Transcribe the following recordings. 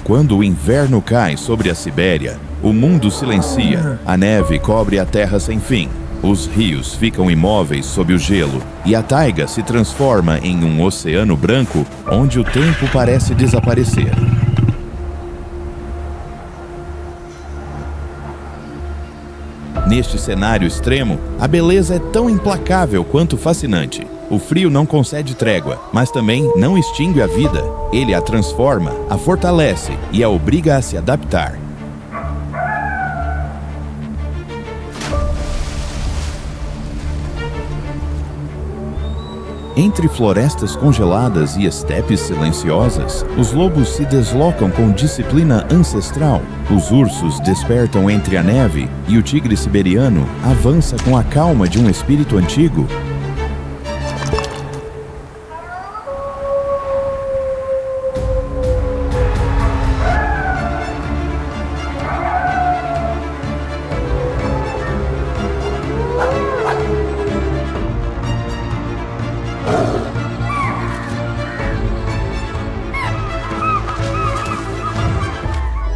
Quando o inverno cai sobre a Sibéria, o mundo silencia, a neve cobre a terra sem fim, os rios ficam imóveis sob o gelo e a taiga se transforma em um oceano branco onde o tempo parece desaparecer. Neste cenário extremo, a beleza é tão implacável quanto fascinante. O frio não concede trégua, mas também não extingue a vida. Ele a transforma, a fortalece e a obriga a se adaptar. Entre florestas congeladas e estepes silenciosas, os lobos se deslocam com disciplina ancestral, os ursos despertam entre a neve e o tigre siberiano avança com a calma de um espírito antigo.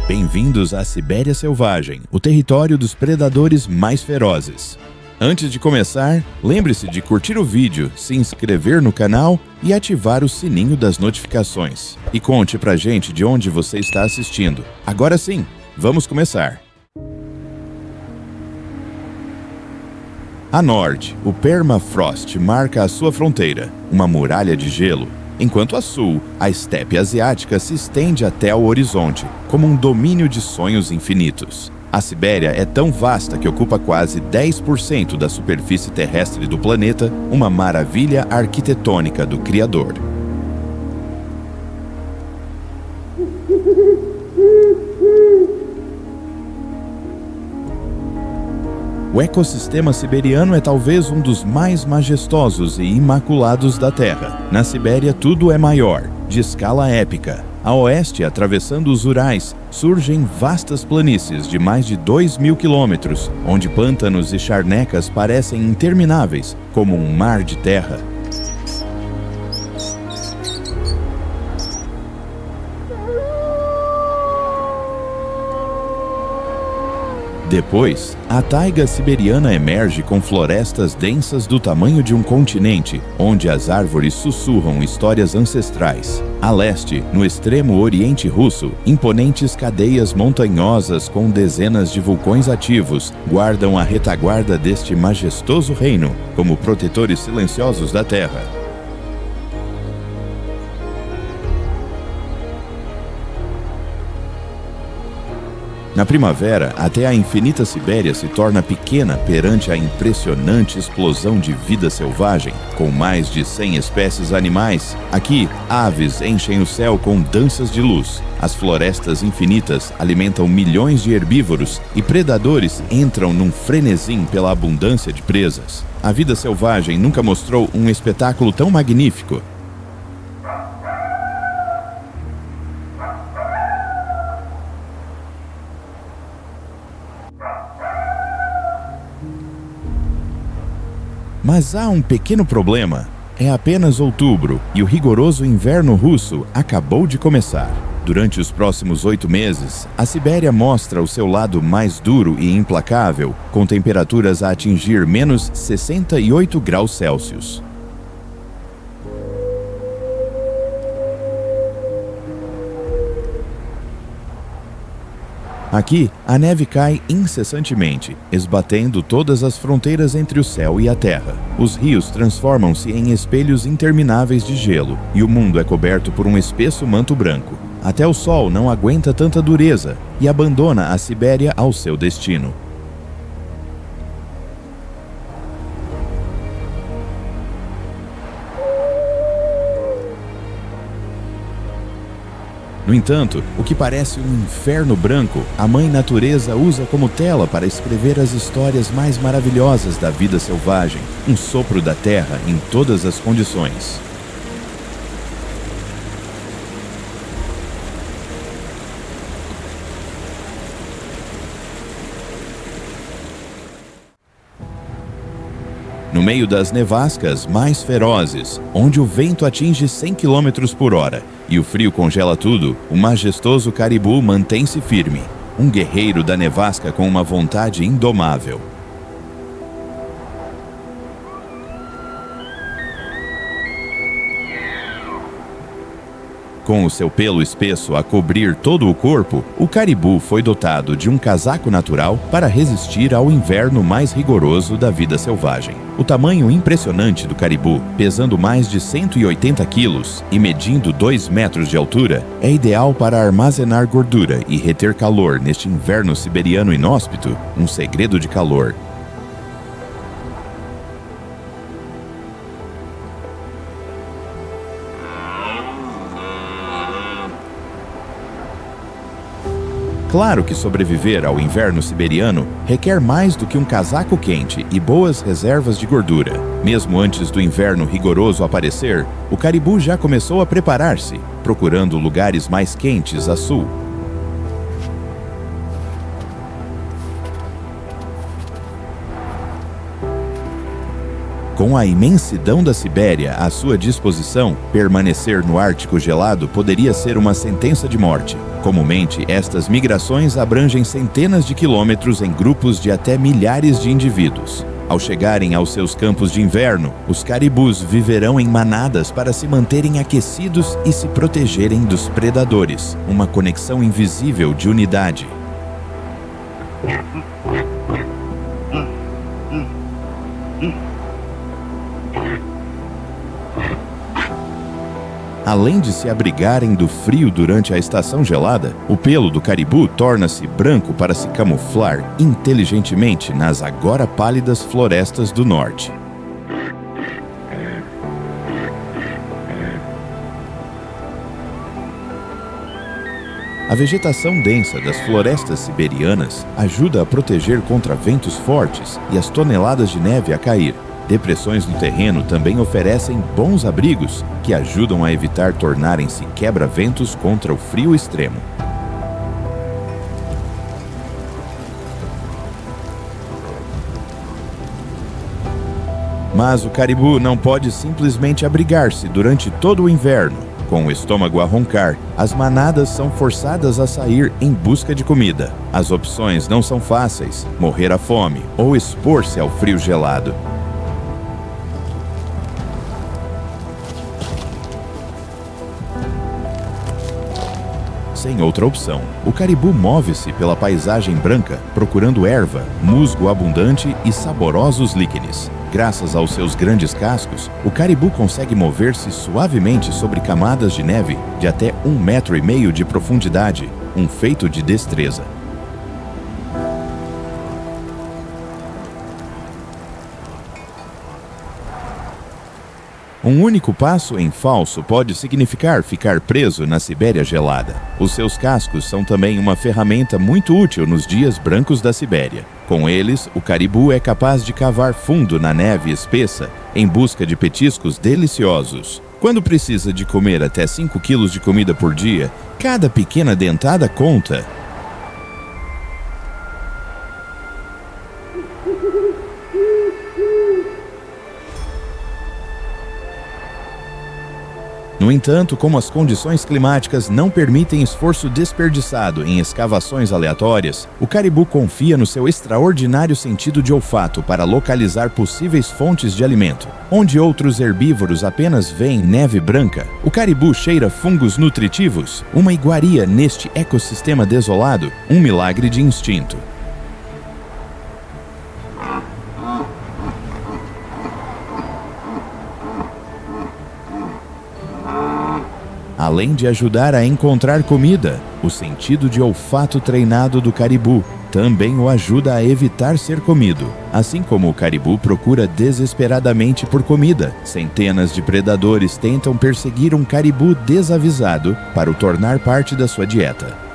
Bem-vindos à Sibéria Selvagem, o território dos predadores mais ferozes. Antes de começar, lembre-se de curtir o vídeo, se inscrever no canal e ativar o sininho das notificações. E conte pra gente de onde você está assistindo. Agora sim, vamos começar! A norte, o permafrost marca a sua fronteira, uma muralha de gelo. Enquanto a sul, a estepe asiática se estende até ao horizonte, como um domínio de sonhos infinitos. A Sibéria é tão vasta que ocupa quase 10% da superfície terrestre do planeta, uma maravilha arquitetônica do Criador. O ecossistema siberiano é talvez um dos mais majestosos e imaculados da Terra. Na Sibéria tudo é maior, de escala épica. A oeste, atravessando os Urais, surgem vastas planícies de mais de 2.000 quilômetros, onde pântanos e charnecas parecem intermináveis, como um mar de terra. Depois, a taiga siberiana emerge com florestas densas do tamanho de um continente, onde as árvores sussurram histórias ancestrais. A leste, no extremo oriente russo, imponentes cadeias montanhosas com dezenas de vulcões ativos guardam a retaguarda deste majestoso reino, como protetores silenciosos da terra. Na primavera, até a infinita Sibéria se torna pequena perante a impressionante explosão de vida selvagem. Com mais de 100 espécies animais, aqui, aves enchem o céu com danças de luz. As florestas infinitas alimentam milhões de herbívoros e predadores entram num frenesim pela abundância de presas. A vida selvagem nunca mostrou um espetáculo tão magnífico. Mas há um pequeno problema. É apenas outubro e o rigoroso inverno russo acabou de começar. Durante os próximos 8 meses, a Sibéria mostra o seu lado mais duro e implacável, com temperaturas a atingir menos 68 graus Celsius. Aqui, a neve cai incessantemente, esbatendo todas as fronteiras entre o céu e a terra. Os rios transformam-se em espelhos intermináveis de gelo, e o mundo é coberto por um espesso manto branco. Até o sol não aguenta tanta dureza e abandona a Sibéria ao seu destino. No entanto, o que parece um inferno branco, a Mãe Natureza usa como tela para escrever as histórias mais maravilhosas da vida selvagem, um sopro da terra em todas as condições. no meio das nevascas mais ferozes, onde o vento atinge 100 km por hora e o frio congela tudo, o majestoso Caribou mantém-se firme, um guerreiro da nevasca com uma vontade indomável. Com o seu pelo espesso a cobrir todo o corpo, o Caribou foi dotado de um casaco natural para resistir ao inverno mais rigoroso da vida selvagem. O tamanho impressionante do Caribou, pesando mais de 180 quilos e medindo 2 metros de altura, é ideal para armazenar gordura e reter calor neste inverno siberiano inóspito, um segredo de calor. Claro que sobreviver ao inverno siberiano requer mais do que um casaco quente e boas reservas de gordura. Mesmo antes do inverno rigoroso aparecer, o Caribou já começou a preparar-se, procurando lugares mais quentes a sul. Com a imensidão da Sibéria à sua disposição, permanecer no Ártico gelado poderia ser uma sentença de morte. Comumente, estas migrações abrangem centenas de quilômetros em grupos de até milhares de indivíduos. Ao chegarem aos seus campos de inverno, os caribus viverão em manadas para se manterem aquecidos e se protegerem dos predadores, uma conexão invisível de unidade. Além de se abrigarem do frio durante a estação gelada, o pelo do caribou torna-se branco para se camuflar inteligentemente nas agora pálidas florestas do norte. A vegetação densa das florestas siberianas ajuda a proteger contra ventos fortes e as toneladas de neve a cair. Depressões no terreno também oferecem bons abrigos que ajudam a evitar tornarem-se quebra-ventos contra o frio extremo. Mas o caribou não pode simplesmente abrigar-se durante todo o inverno. Com o estômago a roncar, as manadas são forçadas a sair em busca de comida. As opções não são fáceis: morrer à fome ou expor-se ao frio gelado. Sem outra opção, o caribou move-se pela paisagem branca, procurando erva, musgo abundante e saborosos líquenes. Graças aos seus grandes cascos, o caribou consegue mover-se suavemente sobre camadas de neve de até 1,5 metro de profundidade, um feito de destreza. Um único passo em falso pode significar ficar preso na Sibéria gelada. Os seus cascos são também uma ferramenta muito útil nos dias brancos da Sibéria. Com eles, o caribou é capaz de cavar fundo na neve espessa em busca de petiscos deliciosos. Quando precisa de comer até 5 quilos de comida por dia, cada pequena dentada conta. No entanto, como as condições climáticas não permitem esforço desperdiçado em escavações aleatórias, o caribou confia no seu extraordinário sentido de olfato para localizar possíveis fontes de alimento. Onde outros herbívoros apenas veem neve branca, o caribou cheira fungos nutritivos, uma iguaria neste ecossistema desolado, um milagre de instinto. Além de ajudar a encontrar comida, o sentido de olfato treinado do caribou também o ajuda a evitar ser comido. Assim como o caribou procura desesperadamente por comida, centenas de predadores tentam perseguir um caribou desavisado para o tornar parte da sua dieta.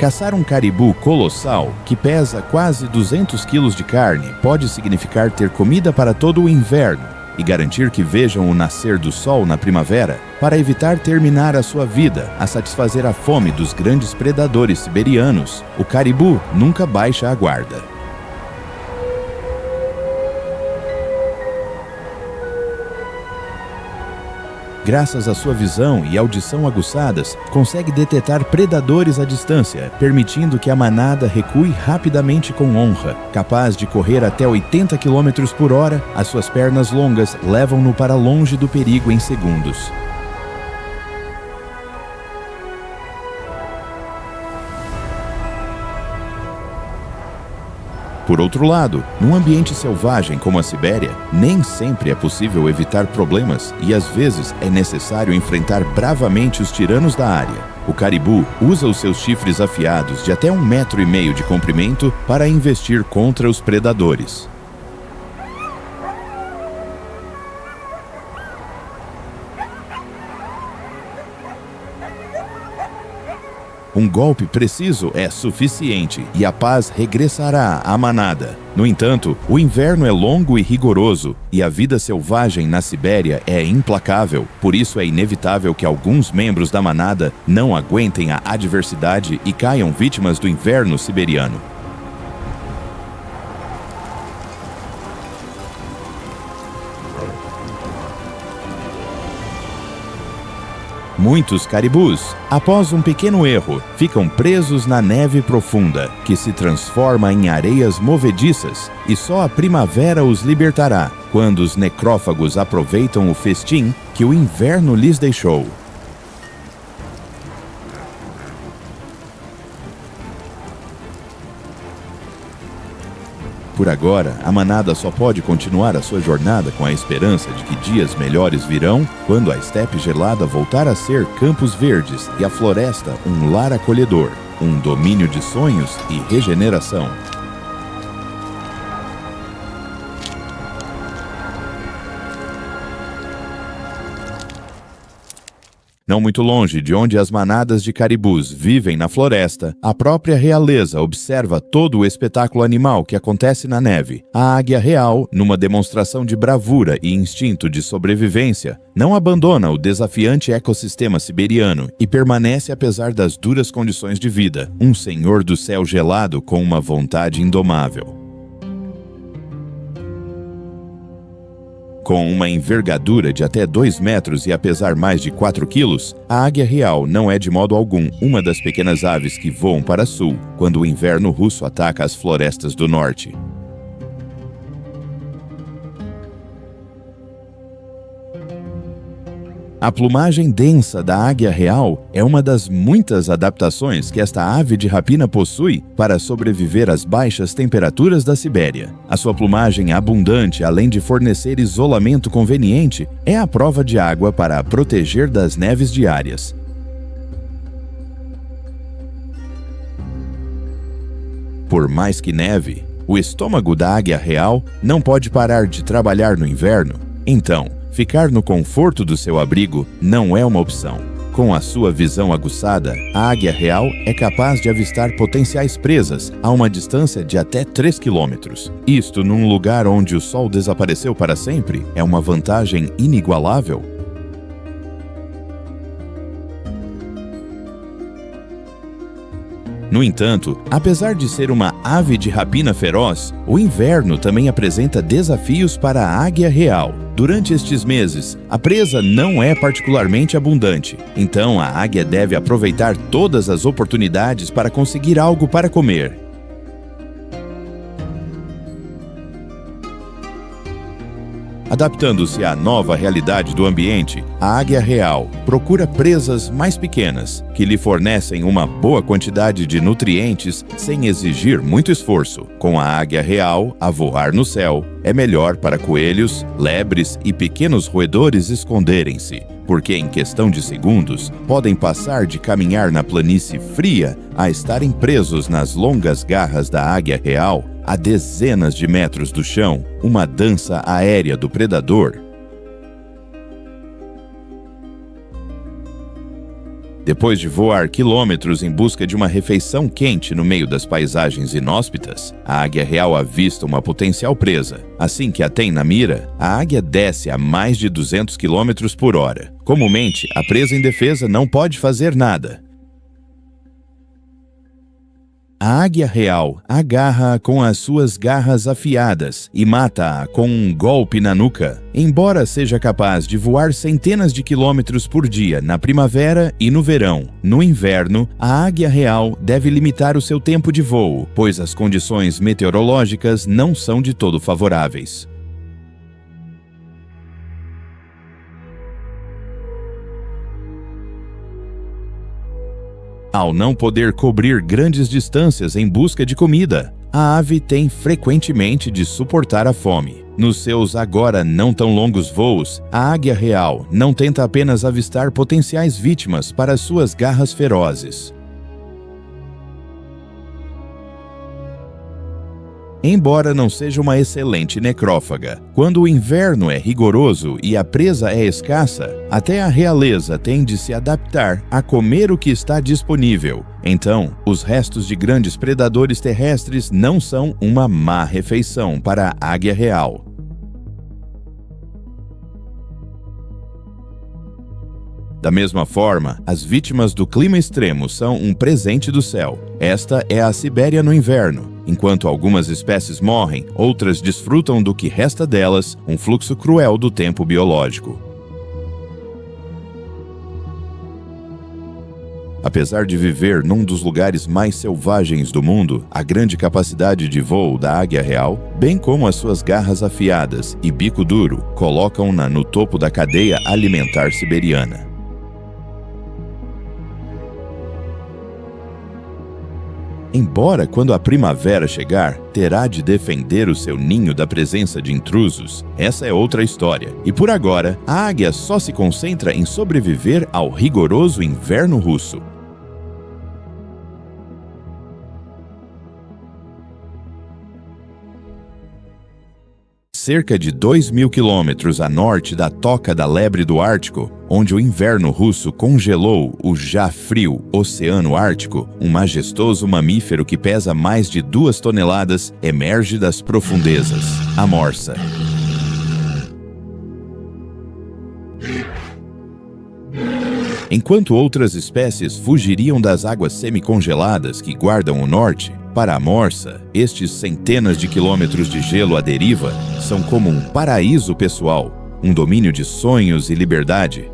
Caçar um caribou colossal, que pesa quase 200 quilos de carne, pode significar ter comida para todo o inverno. e garantir que vejam o nascer do sol na primavera, para evitar terminar a sua vida a satisfazer a fome dos grandes predadores siberianos, o caribu nunca baixa a guarda. Graças à sua visão e audição aguçadas, consegue detectar predadores à distância, permitindo que a manada recue rapidamente com honra. Capaz de correr até 80 km por hora, as suas pernas longas levam-no para longe do perigo em segundos. Por outro lado, num ambiente selvagem como a Sibéria, nem sempre é possível evitar problemas e às vezes é necessário enfrentar bravamente os tiranos da área. O caribu usa os seus chifres afiados de até 1,5 metro de comprimento para investir contra os predadores. Um golpe preciso é suficiente e a paz regressará à manada. No entanto, o inverno é longo e rigoroso e a vida selvagem na Sibéria é implacável. Por isso é inevitável que alguns membros da manada não aguentem a adversidade e caiam vítimas do inverno siberiano. Muitos caribus, após um pequeno erro, ficam presos na neve profunda, que se transforma em areias movediças, e só a primavera os libertará, quando os necrófagos aproveitam o festim que o inverno lhes deixou. Por agora, a manada só pode continuar a sua jornada com a esperança de que dias melhores virão quando a estepe gelada voltar a ser campos verdes e a floresta um lar acolhedor, um domínio de sonhos e regeneração. Não muito longe de onde as manadas de caribus vivem na floresta, a própria realeza observa todo o espetáculo animal que acontece na neve. A águia real, numa demonstração de bravura e instinto de sobrevivência, não abandona o desafiante ecossistema siberiano e permanece apesar das duras condições de vida, um senhor do céu gelado com uma vontade indomável. Com uma envergadura de até 2 metros e a pesar mais de 4 quilos, a águia real não é de modo algum uma das pequenas aves que voam para sul quando o inverno russo ataca as florestas do norte. A plumagem densa da águia real é uma das muitas adaptações que esta ave de rapina possui para sobreviver às baixas temperaturas da Sibéria. A sua plumagem abundante, além de fornecer isolamento conveniente, é a prova de água para a proteger das neves diárias. Por mais que neve, o estômago da águia real não pode parar de trabalhar no inverno. Então, ficar no conforto do seu abrigo não é uma opção. Com a sua visão aguçada, a águia real é capaz de avistar potenciais presas a uma distância de até 3 quilômetros. Isto num lugar onde o sol desapareceu para sempre é uma vantagem inigualável. No entanto, apesar de ser uma ave de rapina feroz, o inverno também apresenta desafios para a águia real. Durante estes meses, a presa não é particularmente abundante, então a águia deve aproveitar todas as oportunidades para conseguir algo para comer. Adaptando-se à nova realidade do ambiente, a águia real procura presas mais pequenas, que lhe fornecem uma boa quantidade de nutrientes sem exigir muito esforço. Com a águia real a voar no céu, é melhor para coelhos, lebres e pequenos roedores esconderem-se, porque em questão de segundos podem passar de caminhar na planície fria a estarem presos nas longas garras da águia real a dezenas de metros do chão, uma dança aérea do predador. Depois de voar quilômetros em busca de uma refeição quente no meio das paisagens inóspitas, a águia real avista uma potencial presa. Assim que a tem na mira, a águia desce a mais de 200 km por hora. Comumente, a presa indefesa não pode fazer nada. A águia real agarra-a com as suas garras afiadas e mata-a com um golpe na nuca. Embora seja capaz de voar centenas de quilômetros por dia na primavera e no verão, no inverno, a águia real deve limitar o seu tempo de voo, pois as condições meteorológicas não são de todo favoráveis. Ao não poder cobrir grandes distâncias em busca de comida, a ave tem frequentemente de suportar a fome. Nos seus agora não tão longos voos, a águia real não tenta apenas avistar potenciais vítimas para suas garras ferozes. Embora não seja uma excelente necrófaga, quando o inverno é rigoroso e a presa é escassa, até a realeza tem de se adaptar a comer o que está disponível. Então, os restos de grandes predadores terrestres não são uma má refeição para a águia real. Da mesma forma, as vítimas do clima extremo são um presente do céu. Esta é a Sibéria no inverno. Enquanto algumas espécies morrem, outras desfrutam do que resta delas, um fluxo cruel do tempo biológico. Apesar de viver num dos lugares mais selvagens do mundo, a grande capacidade de voo da águia real, bem como as suas garras afiadas e bico duro, colocam-na no topo da cadeia alimentar siberiana. Embora, quando a primavera chegar, terá de defender o seu ninho da presença de intrusos, essa é outra história. E por agora, a águia só se concentra em sobreviver ao rigoroso inverno russo. Cerca de 2.000 quilômetros a norte da Toca da Lebre do Ártico, onde o inverno russo congelou o já frio Oceano Ártico, um majestoso mamífero que pesa mais de 2 toneladas emerge das profundezas, a morsa. Enquanto outras espécies fugiriam das águas semicongeladas que guardam o norte, para a morsa, estes centenas de quilômetros de gelo à deriva são como um paraíso pessoal, um domínio de sonhos e liberdade.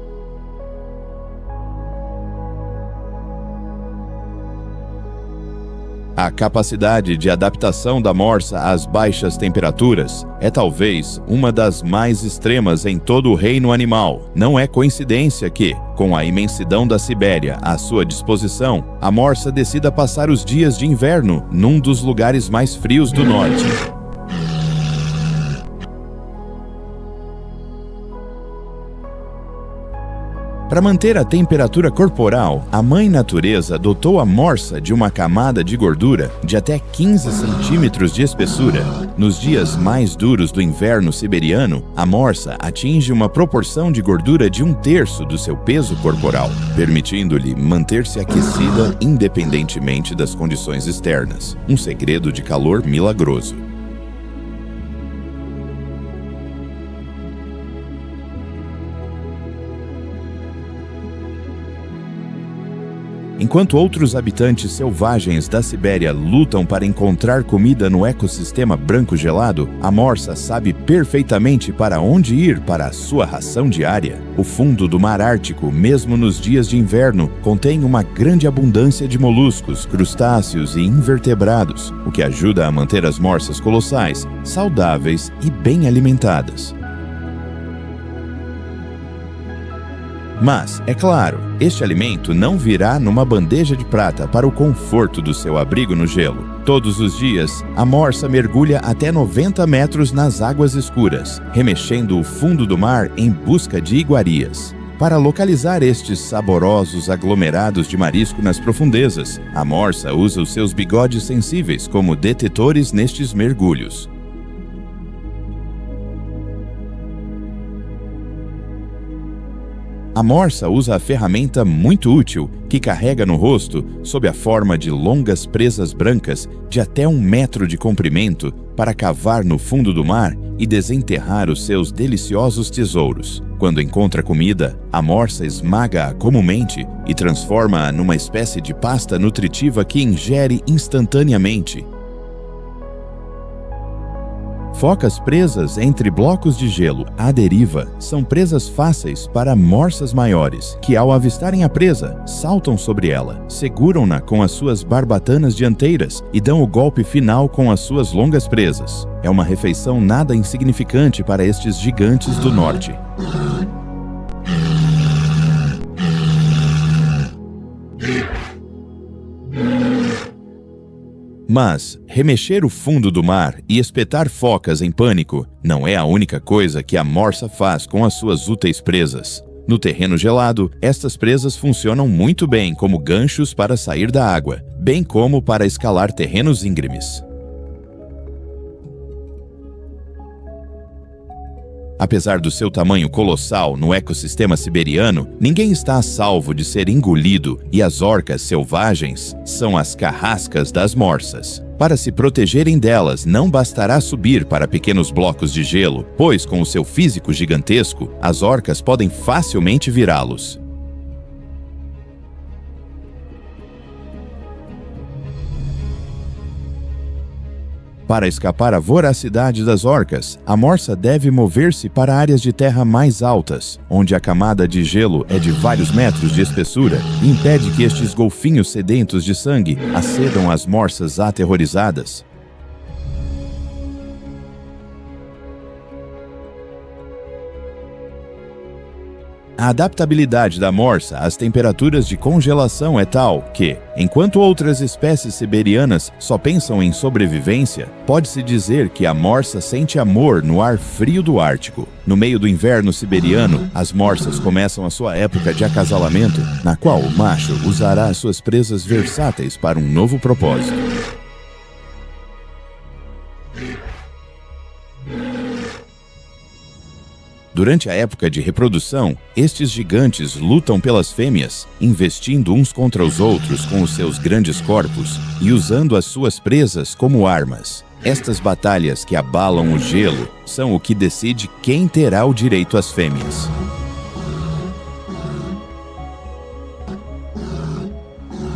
A capacidade de adaptação da morsa às baixas temperaturas é talvez uma das mais extremas em todo o reino animal. Não é coincidência que, com a imensidão da Sibéria à sua disposição, a morsa decida passar os dias de inverno num dos lugares mais frios do norte. Para manter a temperatura corporal, a mãe natureza dotou a morsa de uma camada de gordura de até 15 centímetros de espessura. Nos dias mais duros do inverno siberiano, a morsa atinge uma proporção de gordura de 1/3 do seu peso corporal, permitindo-lhe manter-se aquecida independentemente das condições externas. Um segredo de calor milagroso. Enquanto outros habitantes selvagens da Sibéria lutam para encontrar comida no ecossistema branco gelado, a morsa sabe perfeitamente para onde ir para a sua ração diária. O fundo do Mar Ártico, mesmo nos dias de inverno, contém uma grande abundância de moluscos, crustáceos e invertebrados, o que ajuda a manter as morsas colossais saudáveis e bem alimentadas. Mas, é claro, este alimento não virá numa bandeja de prata para o conforto do seu abrigo no gelo. Todos os dias, a morsa mergulha até 90 metros nas águas escuras, remexendo o fundo do mar em busca de iguarias. Para localizar estes saborosos aglomerados de marisco nas profundezas, a morsa usa os seus bigodes sensíveis como detetores nestes mergulhos. A morsa usa a ferramenta muito útil que carrega no rosto sob a forma de longas presas brancas de até 1 metro de comprimento para cavar no fundo do mar e desenterrar os seus deliciosos tesouros. Quando encontra comida, a morsa esmaga-a comumente e transforma-a numa espécie de pasta nutritiva que ingere instantaneamente. Focas presas entre blocos de gelo à deriva são presas fáceis para morsas maiores, que ao avistarem a presa, saltam sobre ela, seguram-na com as suas barbatanas dianteiras e dão o golpe final com as suas longas presas. É uma refeição nada insignificante para estes gigantes do norte. Mas remexer o fundo do mar e espetar focas em pânico não é a única coisa que a morsa faz com as suas úteis presas. No terreno gelado, estas presas funcionam muito bem como ganchos para sair da água, bem como para escalar terrenos íngremes. Apesar do seu tamanho colossal no ecossistema siberiano, ninguém está a salvo de ser engolido e as orcas selvagens são as carrascas das morsas. Para se protegerem delas, não bastará subir para pequenos blocos de gelo, pois com o seu físico gigantesco, as orcas podem facilmente virá-los. Para escapar à voracidade das orcas, a morsa deve mover-se para áreas de terra mais altas, onde a camada de gelo é de vários metros de espessura e impede que estes golfinhos sedentos de sangue acedam às morsas aterrorizadas. A adaptabilidade da morsa às temperaturas de congelação é tal que, enquanto outras espécies siberianas só pensam em sobrevivência, pode-se dizer que a morsa sente amor no ar frio do Ártico. No meio do inverno siberiano, as morsas começam a sua época de acasalamento, na qual o macho usará as suas presas versáteis para um novo propósito. Durante a época de reprodução, estes gigantes lutam pelas fêmeas, investindo uns contra os outros com os seus grandes corpos e usando as suas presas como armas. Estas batalhas que abalam o gelo são o que decide quem terá o direito às fêmeas.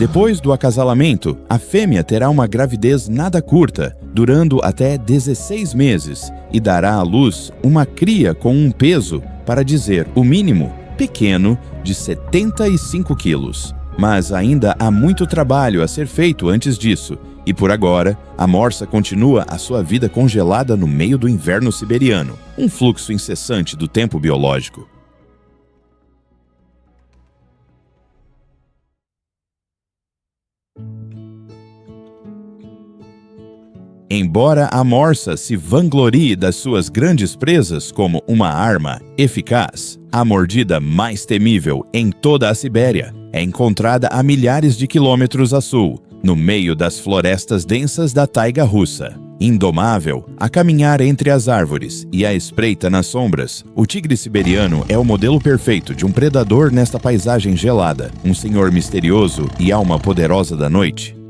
Depois do acasalamento, a fêmea terá uma gravidez nada curta, durando até 16 meses, e dará à luz uma cria com um peso, para dizer o mínimo, pequeno, de 75 quilos. Mas ainda há muito trabalho a ser feito antes disso, e por agora, a morsa continua a sua vida congelada no meio do inverno siberiano, um fluxo incessante do tempo biológico. Embora a morsa se vanglorie das suas grandes presas como uma arma eficaz, a mordida mais temível em toda a Sibéria é encontrada a milhares de quilômetros a sul, no meio das florestas densas da taiga russa. Indomável, a caminhar entre as árvores e à espreita nas sombras, o tigre siberiano é o modelo perfeito de um predador nesta paisagem gelada, um senhor misterioso e alma poderosa da noite.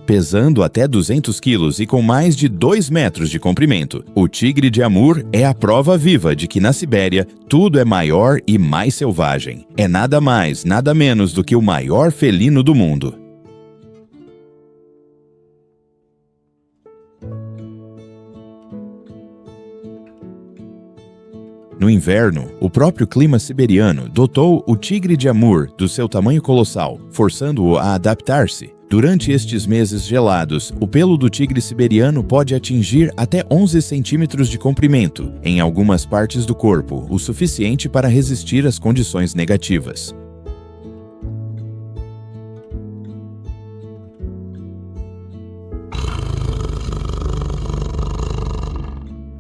Pesando até 200 quilos e com mais de 2 metros de comprimento, o tigre de Amur é a prova viva de que na Sibéria tudo é maior e mais selvagem. É nada mais, nada menos do que o maior felino do mundo. No inverno, o próprio clima siberiano dotou o tigre de Amur do seu tamanho colossal, forçando-o a adaptar-se. Durante estes meses gelados, o pelo do tigre siberiano pode atingir até 11 centímetros de comprimento, em algumas partes do corpo, o suficiente para resistir às condições negativas.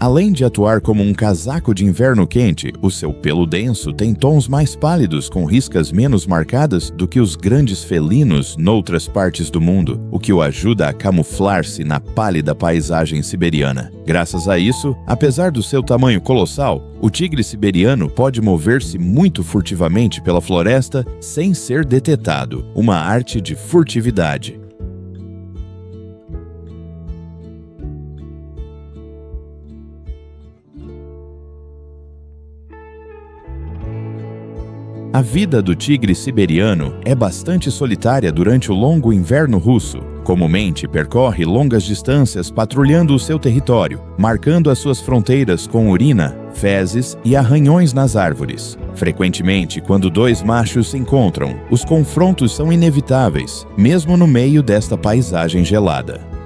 Além de atuar como um casaco de inverno quente, o seu pelo denso tem tons mais pálidos com riscas menos marcadas do que os grandes felinos noutras partes do mundo, o que o ajuda a camuflar-se na pálida paisagem siberiana. Graças a isso, apesar do seu tamanho colossal, o tigre siberiano pode mover-se muito furtivamente pela floresta sem ser detetado, uma arte de furtividade. A vida do tigre siberiano é bastante solitária durante o longo inverno russo. Comumente percorre longas distâncias patrulhando o seu território, marcando as suas fronteiras com urina, fezes e arranhões nas árvores. Frequentemente, quando dois machos se encontram, os confrontos são inevitáveis, mesmo no meio desta paisagem gelada.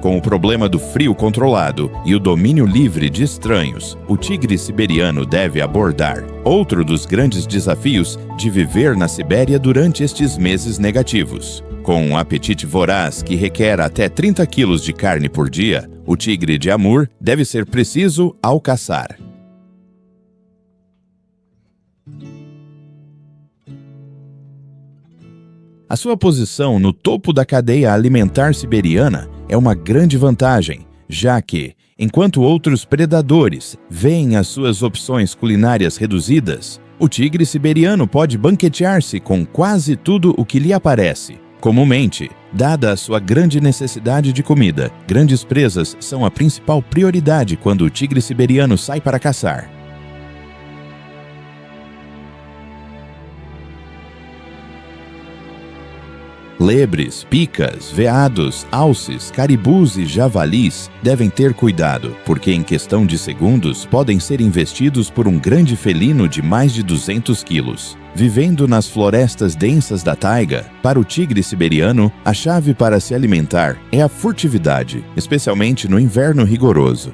Com o problema do frio controlado e o domínio livre de estranhos, o tigre siberiano deve abordar outro dos grandes desafios de viver na Sibéria durante estes meses negativos. Com um apetite voraz que requer até 30 quilos de carne por dia, o tigre de Amur deve ser preciso ao caçar. A sua posição no topo da cadeia alimentar siberiana é uma grande vantagem, já que, enquanto outros predadores veem as suas opções culinárias reduzidas, o tigre siberiano pode banquetear-se com quase tudo o que lhe aparece. Comumente, dada a sua grande necessidade de comida, grandes presas são a principal prioridade quando o tigre siberiano sai para caçar. Lebres, picas, veados, alces, caribus e javalis devem ter cuidado, porque em questão de segundos podem ser investidos por um grande felino de mais de 200 quilos. Vivendo nas florestas densas da taiga, para o tigre siberiano, a chave para se alimentar é a furtividade, especialmente no inverno rigoroso.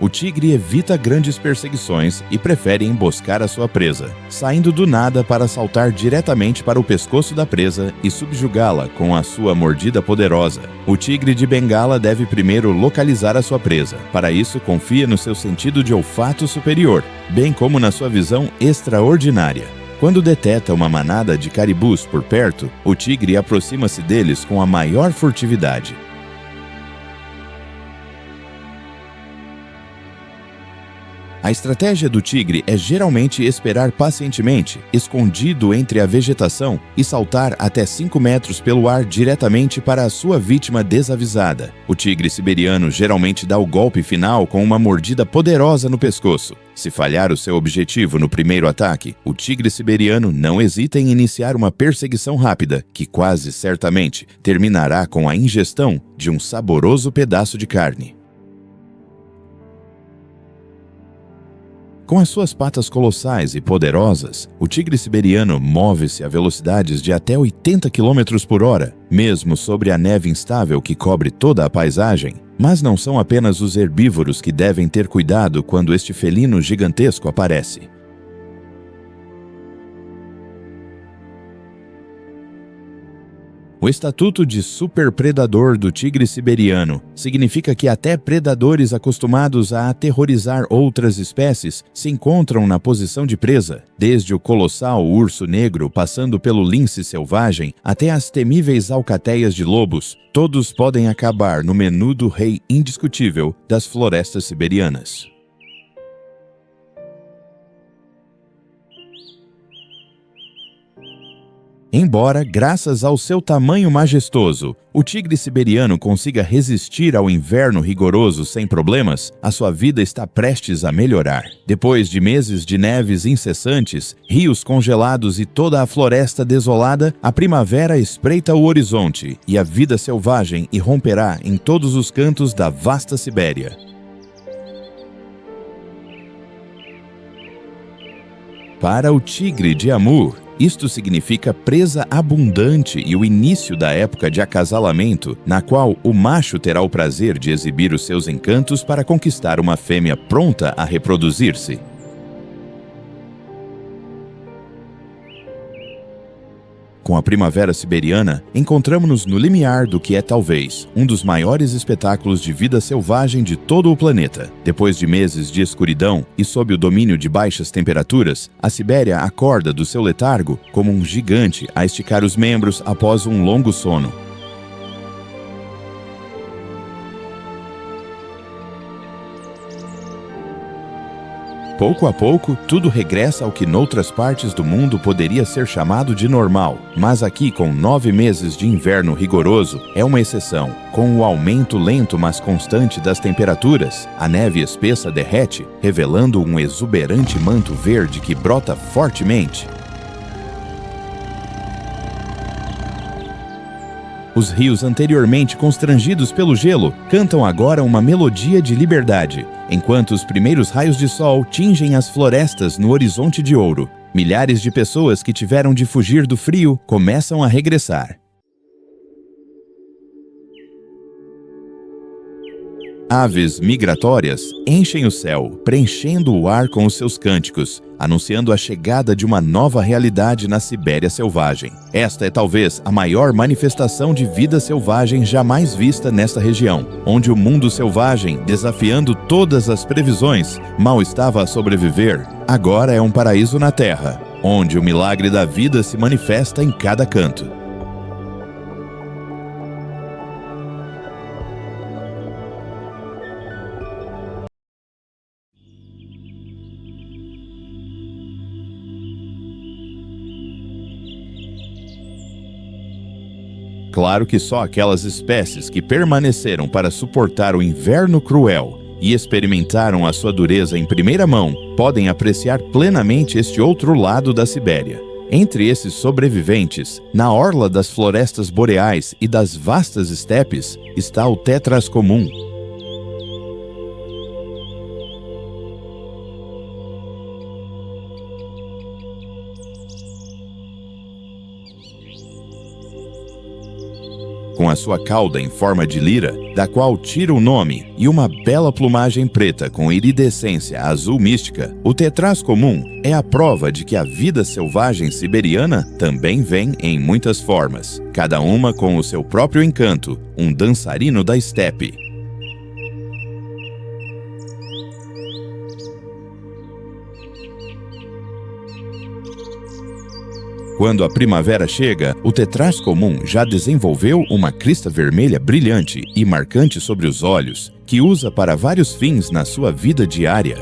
O tigre evita grandes perseguições e prefere emboscar a sua presa, saindo do nada para saltar diretamente para o pescoço da presa e subjugá-la com a sua mordida poderosa. O tigre de Bengala deve primeiro localizar a sua presa. Para isso, confia no seu sentido de olfato superior, bem como na sua visão extraordinária. Quando deteta uma manada de caribus por perto, o tigre aproxima-se deles com a maior furtividade. A estratégia do tigre é geralmente esperar pacientemente, escondido entre a vegetação, e saltar até 5 metros pelo ar diretamente para a sua vítima desavisada. O tigre siberiano geralmente dá o golpe final com uma mordida poderosa no pescoço. Se falhar o seu objetivo no primeiro ataque, o tigre siberiano não hesita em iniciar uma perseguição rápida, que quase certamente terminará com a ingestão de um saboroso pedaço de carne. Com as suas patas colossais e poderosas, o tigre siberiano move-se a velocidades de até 80 km por hora, mesmo sobre a neve instável que cobre toda a paisagem. Mas não são apenas os herbívoros que devem ter cuidado quando este felino gigantesco aparece. O estatuto de superpredador do tigre siberiano significa que até predadores acostumados a aterrorizar outras espécies se encontram na posição de presa, desde o colossal urso negro passando pelo lince selvagem até as temíveis alcateias de lobos. Todos podem acabar no menu do rei indiscutível das florestas siberianas. Embora, graças ao seu tamanho majestoso, o tigre siberiano consiga resistir ao inverno rigoroso sem problemas, a sua vida está prestes a melhorar. Depois de meses de neves incessantes, rios congelados e toda a floresta desolada, a primavera espreita o horizonte e a vida selvagem irromperá em todos os cantos da vasta Sibéria. Para o tigre de Amur, Isto significa presa abundante e o início da época de acasalamento, na qual o macho terá o prazer de exibir os seus encantos para conquistar uma fêmea pronta a reproduzir-se. Com a primavera siberiana, encontramos-nos no limiar do que é talvez um dos maiores espetáculos de vida selvagem de todo o planeta. Depois de meses de escuridão e sob o domínio de baixas temperaturas, a Sibéria acorda do seu letargo como um gigante a esticar os membros após um longo sono. Pouco a pouco, tudo regressa ao que noutras partes do mundo poderia ser chamado de normal, mas aqui, com 9 meses de inverno rigoroso, é uma exceção. Com o aumento lento mas constante das temperaturas, a neve espessa derrete, revelando um exuberante manto verde que brota fortemente. Os rios anteriormente constrangidos pelo gelo cantam agora uma melodia de liberdade, enquanto os primeiros raios de sol tingem as florestas no horizonte de ouro. Milhares de pessoas que tiveram de fugir do frio começam a regressar. Aves migratórias enchem o céu, preenchendo o ar com os seus cânticos, anunciando a chegada de uma nova realidade na Sibéria selvagem. Esta é talvez a maior manifestação de vida selvagem jamais vista nesta região, onde o mundo selvagem, desafiando todas as previsões, mal estava a sobreviver. Agora é um paraíso na Terra, onde o milagre da vida se manifesta em cada canto. Claro que só aquelas espécies que permaneceram para suportar o inverno cruel e experimentaram a sua dureza em primeira mão podem apreciar plenamente este outro lado da Sibéria. Entre esses sobreviventes, na orla das florestas boreais e das vastas estepes, está o tetras comum. Com a sua cauda em forma de lira, da qual tira o nome, e uma bela plumagem preta com iridescência azul mística, o tetras comum é a prova de que a vida selvagem siberiana também vem em muitas formas, cada uma com o seu próprio encanto, um dançarino da estepe. Quando a primavera chega, o tetras comum já desenvolveu uma crista vermelha brilhante e marcante sobre os olhos, que usa para vários fins na sua vida diária.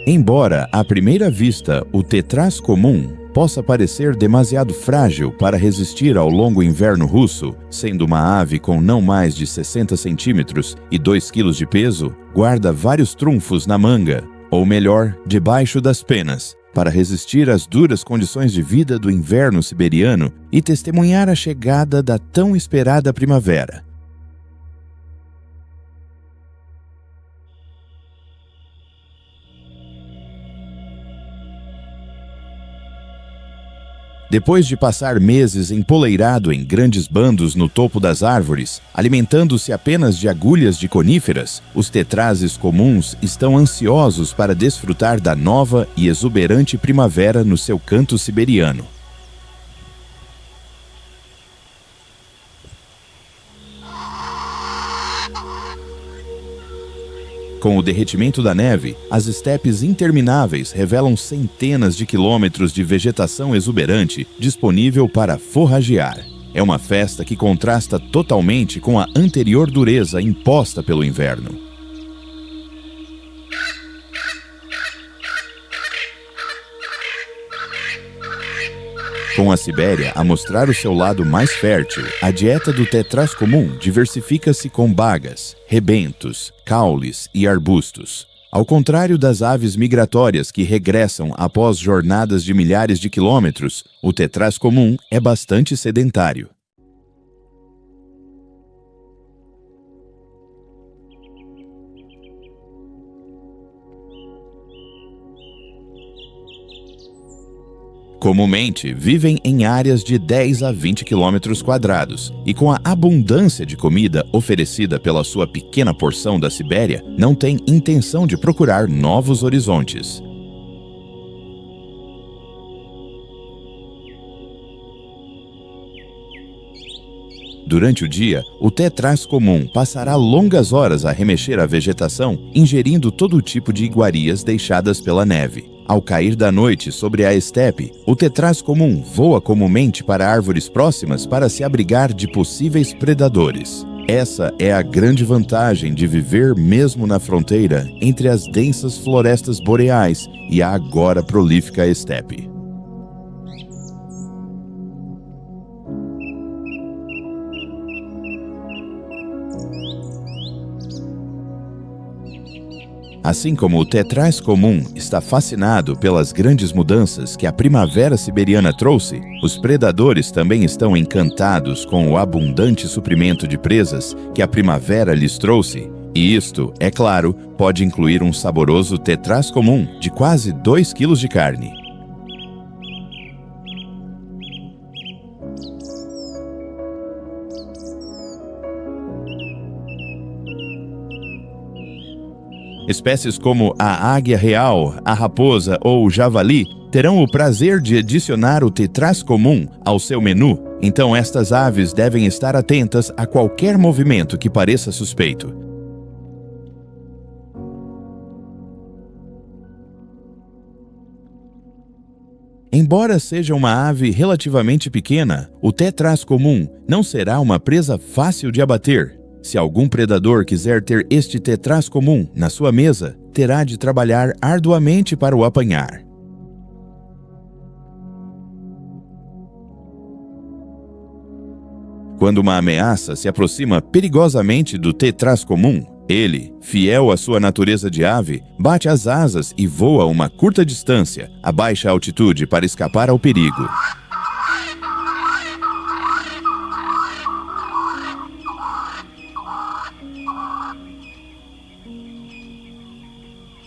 Embora, à primeira vista, o tetras comum possa parecer demasiado frágil para resistir ao longo inverno russo, sendo uma ave com não mais de 60 centímetros e 2 quilos de peso, guarda vários trunfos na manga, ou melhor, debaixo das penas, para resistir às duras condições de vida do inverno siberiano e testemunhar a chegada da tão esperada primavera. Depois de passar meses empoleirado em grandes bandos no topo das árvores, alimentando-se apenas de agulhas de coníferas, os tetrases comuns estão ansiosos para desfrutar da nova e exuberante primavera no seu canto siberiano. Com o derretimento da neve, as estepes intermináveis revelam centenas de quilômetros de vegetação exuberante disponível para forragear. É uma festa que contrasta totalmente com a anterior dureza imposta pelo inverno. Com a Sibéria a mostrar o seu lado mais fértil, a dieta do tetras comum diversifica-se com bagas, rebentos, caules e arbustos. Ao contrário das aves migratórias que regressam após jornadas de milhares de quilômetros, o tetraz comum é bastante sedentário. Comumente, vivem em áreas de 10 a 20 quilômetros quadrados e, com a abundância de comida oferecida pela sua pequena porção da Sibéria, não têm intenção de procurar novos horizontes. Durante o dia, o tetraz comum passará longas horas a remexer a vegetação, ingerindo todo tipo de iguarias deixadas pela neve. Ao cair da noite sobre a estepe, o tetraz comum voa comumente para árvores próximas para se abrigar de possíveis predadores. Essa é a grande vantagem de viver mesmo na fronteira entre as densas florestas boreais e a agora prolífica estepe. Assim como o tetraz comum está fascinado pelas grandes mudanças que a primavera siberiana trouxe, os predadores também estão encantados com o abundante suprimento de presas que a primavera lhes trouxe. E isto, é claro, pode incluir um saboroso tetraz comum de quase 2 quilos de carne. Espécies como a águia real, a raposa ou o javali terão o prazer de adicionar o tetraz comum ao seu menu, então estas aves devem estar atentas a qualquer movimento que pareça suspeito. Embora seja uma ave relativamente pequena, o tetraz comum não será uma presa fácil de abater. Se algum predador quiser ter este tetraz comum na sua mesa, terá de trabalhar arduamente para o apanhar. Quando uma ameaça se aproxima perigosamente do tetraz comum, ele, fiel à sua natureza de ave, bate as asas e voa uma curta distância, a baixa altitude para escapar ao perigo.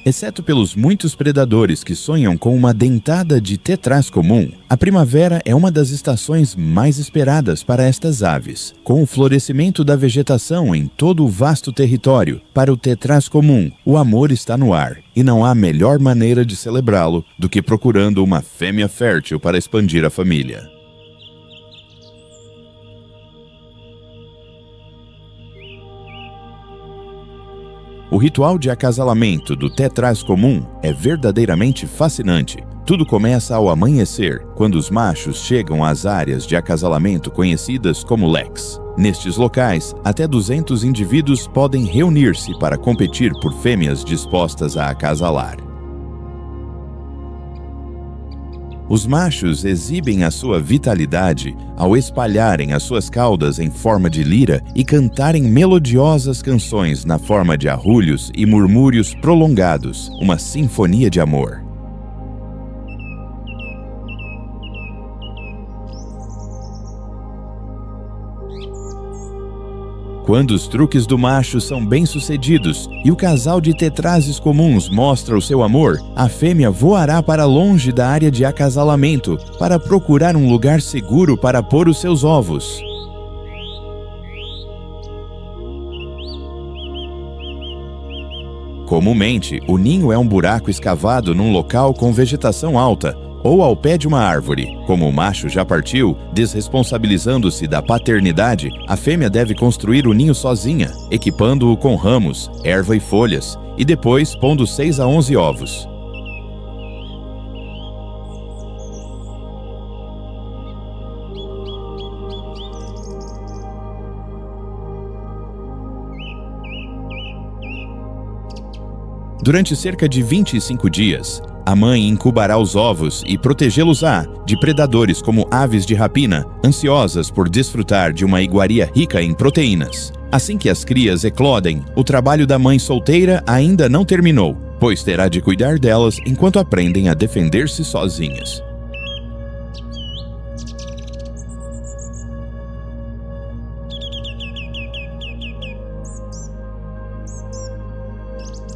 Exceto pelos muitos predadores que sonham com uma dentada de tetraz comum, a primavera é uma das estações mais esperadas para estas aves. Com o florescimento da vegetação em todo o vasto território, para o tetraz comum, o amor está no ar, e não há melhor maneira de celebrá-lo do que procurando uma fêmea fértil para expandir a família. O ritual de acasalamento do tetraz comum é verdadeiramente fascinante. Tudo começa ao amanhecer, quando os machos chegam às áreas de acasalamento conhecidas como leques. Nestes locais, até 200 indivíduos podem reunir-se para competir por fêmeas dispostas a acasalar. Os machos exibem a sua vitalidade ao espalharem as suas caudas em forma de lira e cantarem melodiosas canções na forma de arrulhos e murmúrios prolongados, uma sinfonia de amor. Quando os truques do macho são bem-sucedidos e o casal de tetrazes comuns mostra o seu amor, a fêmea voará para longe da área de acasalamento para procurar um lugar seguro para pôr os seus ovos. Comumente, o ninho é um buraco escavado num local com vegetação alta, ou ao pé de uma árvore. Como o macho já partiu, desresponsabilizando-se da paternidade, a fêmea deve construir o ninho sozinha, equipando-o com ramos, erva e folhas, e depois pondo 6 a 11 ovos. Durante cerca de 25 dias, a mãe incubará os ovos e protegê-los-á de predadores como aves de rapina, ansiosas por desfrutar de uma iguaria rica em proteínas. Assim que as crias eclodem, o trabalho da mãe solteira ainda não terminou, pois terá de cuidar delas enquanto aprendem a defender-se sozinhas.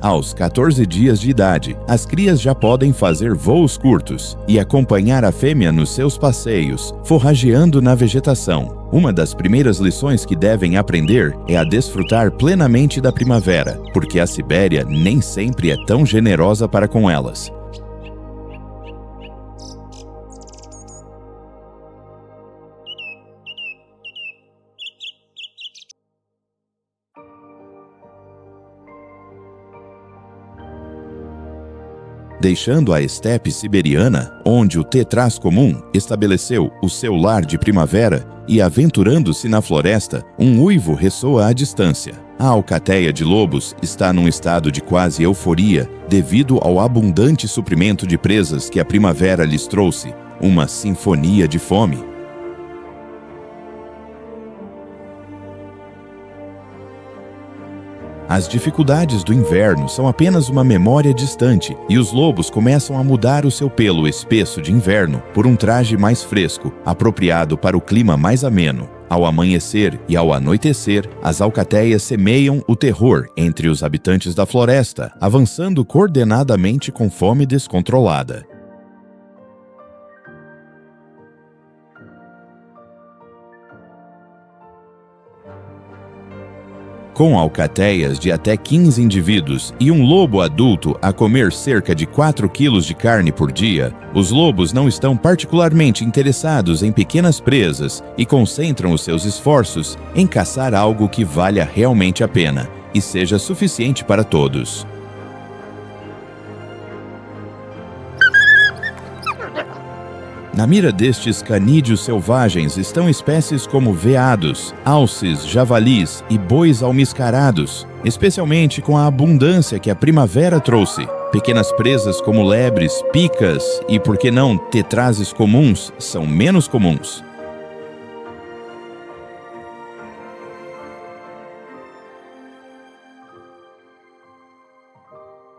Aos 14 dias de idade, as crias já podem fazer voos curtos e acompanhar a fêmea nos seus passeios, forrageando na vegetação. Uma das primeiras lições que devem aprender é a desfrutar plenamente da primavera, porque a Sibéria nem sempre é tão generosa para com elas. Deixando a estepe siberiana, onde o tetraz comum estabeleceu o seu lar de primavera, e aventurando-se na floresta, um uivo ressoa à distância. A alcateia de lobos está num estado de quase euforia devido ao abundante suprimento de presas que a primavera lhes trouxe, uma sinfonia de fome. As dificuldades do inverno são apenas uma memória distante e os lobos começam a mudar o seu pelo espesso de inverno por um traje mais fresco, apropriado para o clima mais ameno. Ao amanhecer e ao anoitecer, as alcateias semeiam o terror entre os habitantes da floresta, avançando coordenadamente com fome descontrolada. Com alcateias de até 15 indivíduos e um lobo adulto a comer cerca de 4 quilos de carne por dia, os lobos não estão particularmente interessados em pequenas presas e concentram os seus esforços em caçar algo que valha realmente a pena e seja suficiente para todos. Na mira destes canídeos selvagens estão espécies como veados, alces, javalis e bois almiscarados, especialmente com a abundância que a primavera trouxe. Pequenas presas como lebres, picas e, por que não, tetrazes comuns são menos comuns.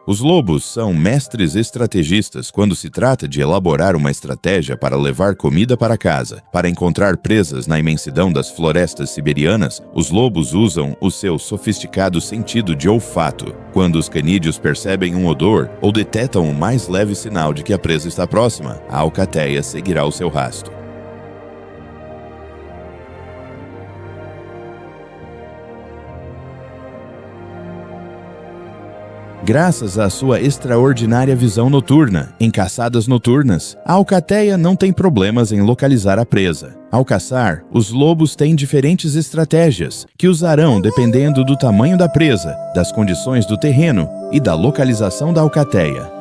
Os lobos são mestres estrategistas quando se trata de elaborar uma estratégia para levar comida para casa. Para encontrar presas na imensidão das florestas siberianas, os lobos usam o seu sofisticado sentido de olfato. Quando os canídeos percebem um odor ou detectam o mais leve sinal de que a presa está próxima, a alcateia seguirá o seu rastro. Graças à sua extraordinária visão noturna, em caçadas noturnas, a alcateia não tem problemas em localizar a presa. Ao caçar, os lobos têm diferentes estratégias, que usarão dependendo do tamanho da presa, das condições do terreno e da localização da alcateia.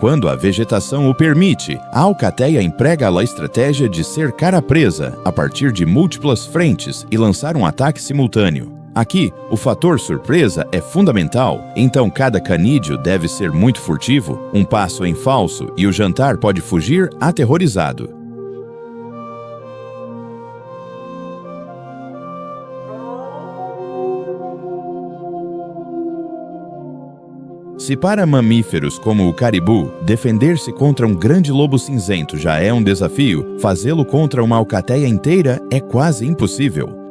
Quando a vegetação o permite, a alcateia emprega a estratégia de cercar a presa a partir de múltiplas frentes e lançar um ataque simultâneo. Aqui, o fator surpresa é fundamental, então cada canídeo deve ser muito furtivo, um passo em falso e o jantar pode fugir aterrorizado. Se para mamíferos como o caribu, defender-se contra um grande lobo cinzento já é um desafio, fazê-lo contra uma alcateia inteira é quase impossível.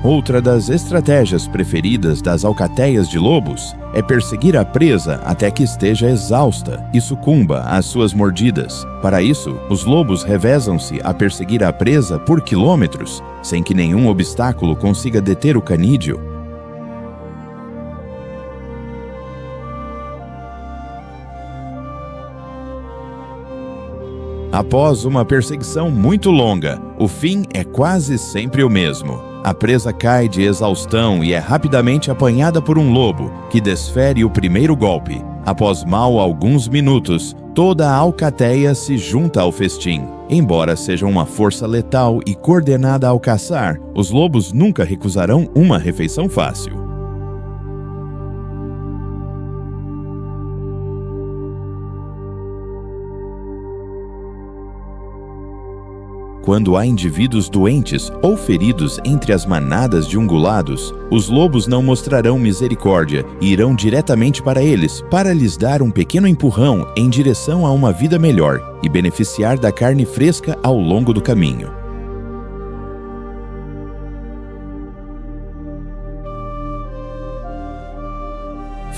Outra das estratégias preferidas das alcateias de lobos é perseguir a presa até que esteja exausta e sucumba às suas mordidas. Para isso, os lobos revezam-se a perseguir a presa por quilômetros, sem que nenhum obstáculo consiga deter o canídeo. Após uma perseguição muito longa, o fim é quase sempre o mesmo. A presa cai de exaustão e é rapidamente apanhada por um lobo, que desfere o primeiro golpe. Após mal alguns minutos, toda a alcateia se junta ao festim. Embora seja uma força letal e coordenada ao caçar, os lobos nunca recusarão uma refeição fácil. Quando há indivíduos doentes ou feridos entre as manadas de ungulados, os lobos não mostrarão misericórdia e irão diretamente para eles para lhes dar um pequeno empurrão em direção a uma vida melhor e beneficiar da carne fresca ao longo do caminho.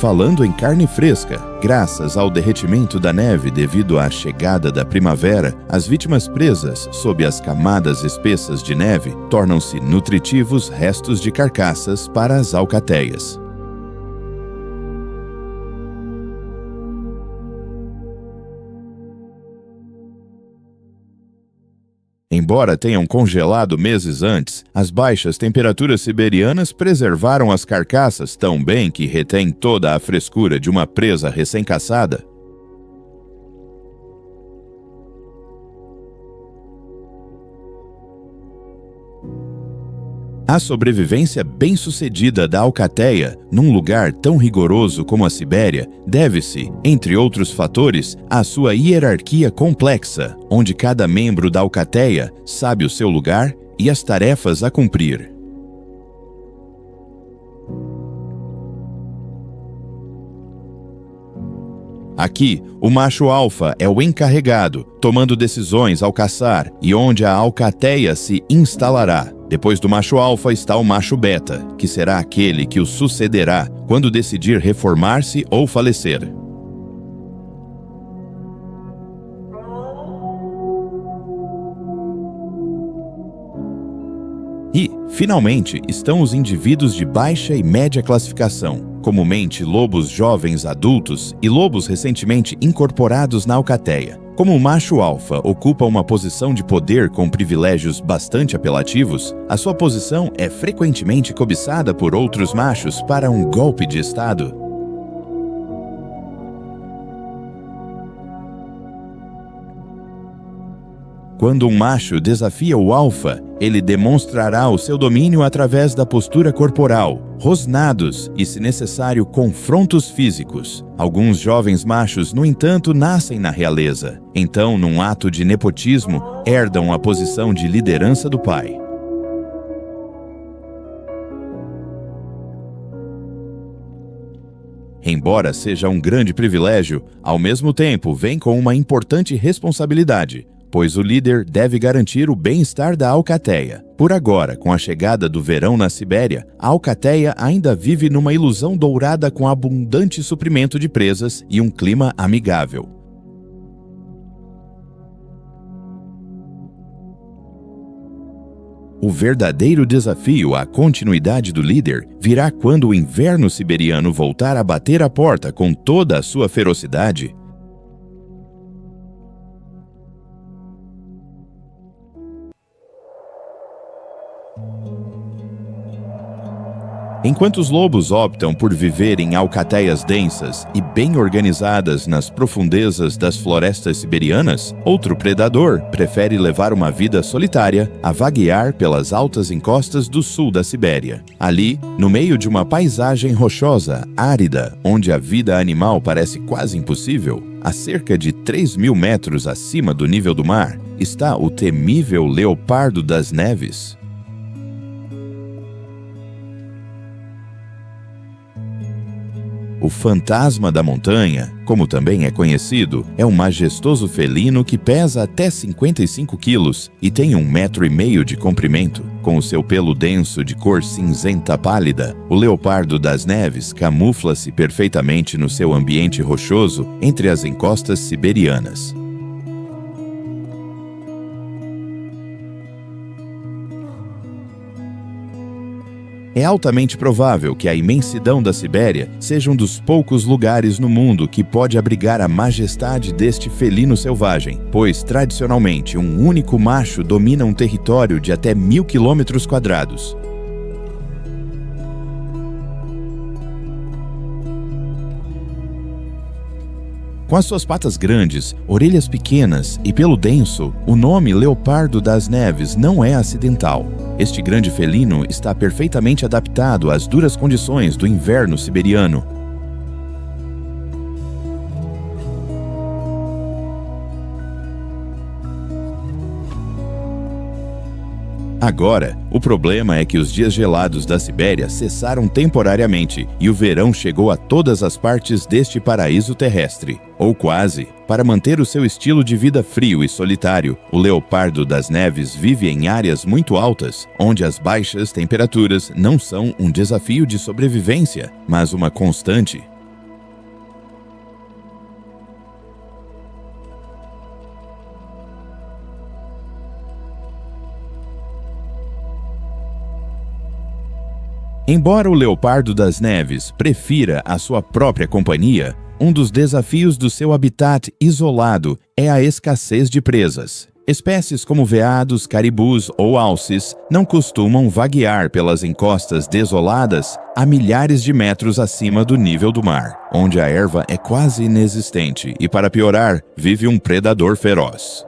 Falando em carne fresca, graças ao derretimento da neve devido à chegada da primavera, as vítimas presas sob as camadas espessas de neve tornam-se nutritivos restos de carcaças para as alcateias. Embora tenham congelado meses antes, as baixas temperaturas siberianas preservaram as carcaças tão bem que retêm toda a frescura de uma presa recém-caçada. A sobrevivência bem-sucedida da alcateia, num lugar tão rigoroso como a Sibéria, deve-se, entre outros fatores, à sua hierarquia complexa, onde cada membro da alcateia sabe o seu lugar e as tarefas a cumprir. Aqui, o macho alfa é o encarregado, tomando decisões ao caçar e onde a alcateia se instalará. Depois do macho alfa está o macho beta, que será aquele que o sucederá quando decidir reformar-se ou falecer. E, finalmente, estão os indivíduos de baixa e média classificação, comumente lobos jovens adultos e lobos recentemente incorporados na alcateia. Como o macho alfa ocupa uma posição de poder com privilégios bastante apelativos, a sua posição é frequentemente cobiçada por outros machos para um golpe de estado. Quando um macho desafia o alfa, ele demonstrará o seu domínio através da postura corporal, rosnados e, se necessário, confrontos físicos. Alguns jovens machos, no entanto, nascem na realeza. Então, num ato de nepotismo, herdam a posição de liderança do pai. Embora seja um grande privilégio, ao mesmo tempo vem com uma importante responsabilidade, pois o líder deve garantir o bem-estar da alcateia. Por agora, com a chegada do verão na Sibéria, a alcateia ainda vive numa ilusão dourada com abundante suprimento de presas e um clima amigável. O verdadeiro desafio à continuidade do líder virá quando o inverno siberiano voltar a bater a porta com toda a sua ferocidade. Enquanto os lobos optam por viver em alcateias densas e bem organizadas nas profundezas das florestas siberianas, outro predador prefere levar uma vida solitária a vaguear pelas altas encostas do sul da Sibéria. Ali, no meio de uma paisagem rochosa, árida, onde a vida animal parece quase impossível, a cerca de 3.000 metros acima do nível do mar, está o temível leopardo das neves. O fantasma da montanha, como também é conhecido, é um majestoso felino que pesa até 55 quilos e tem 1,5 metros de comprimento. Com o seu pelo denso de cor cinzenta pálida, o leopardo das neves camufla-se perfeitamente no seu ambiente rochoso entre as encostas siberianas. É altamente provável que a imensidão da Sibéria seja um dos poucos lugares no mundo que pode abrigar a majestade deste felino selvagem, pois, tradicionalmente, um único macho domina um território de até 1.000 quilômetros quadrados. Com as suas patas grandes, orelhas pequenas e pelo denso, o nome leopardo das neves não é acidental. Este grande felino está perfeitamente adaptado às duras condições do inverno siberiano. Agora, o problema é que os dias gelados da Sibéria cessaram temporariamente e o verão chegou a todas as partes deste paraíso terrestre, ou quase. Para manter o seu estilo de vida frio e solitário, o leopardo das neves vive em áreas muito altas, onde as baixas temperaturas não são um desafio de sobrevivência, mas uma constante. Embora o leopardo das neves prefira a sua própria companhia, um dos desafios do seu habitat isolado é a escassez de presas. Espécies como veados, caribus ou alces não costumam vaguear pelas encostas desoladas a milhares de metros acima do nível do mar, onde a erva é quase inexistente e, para piorar, vive um predador feroz.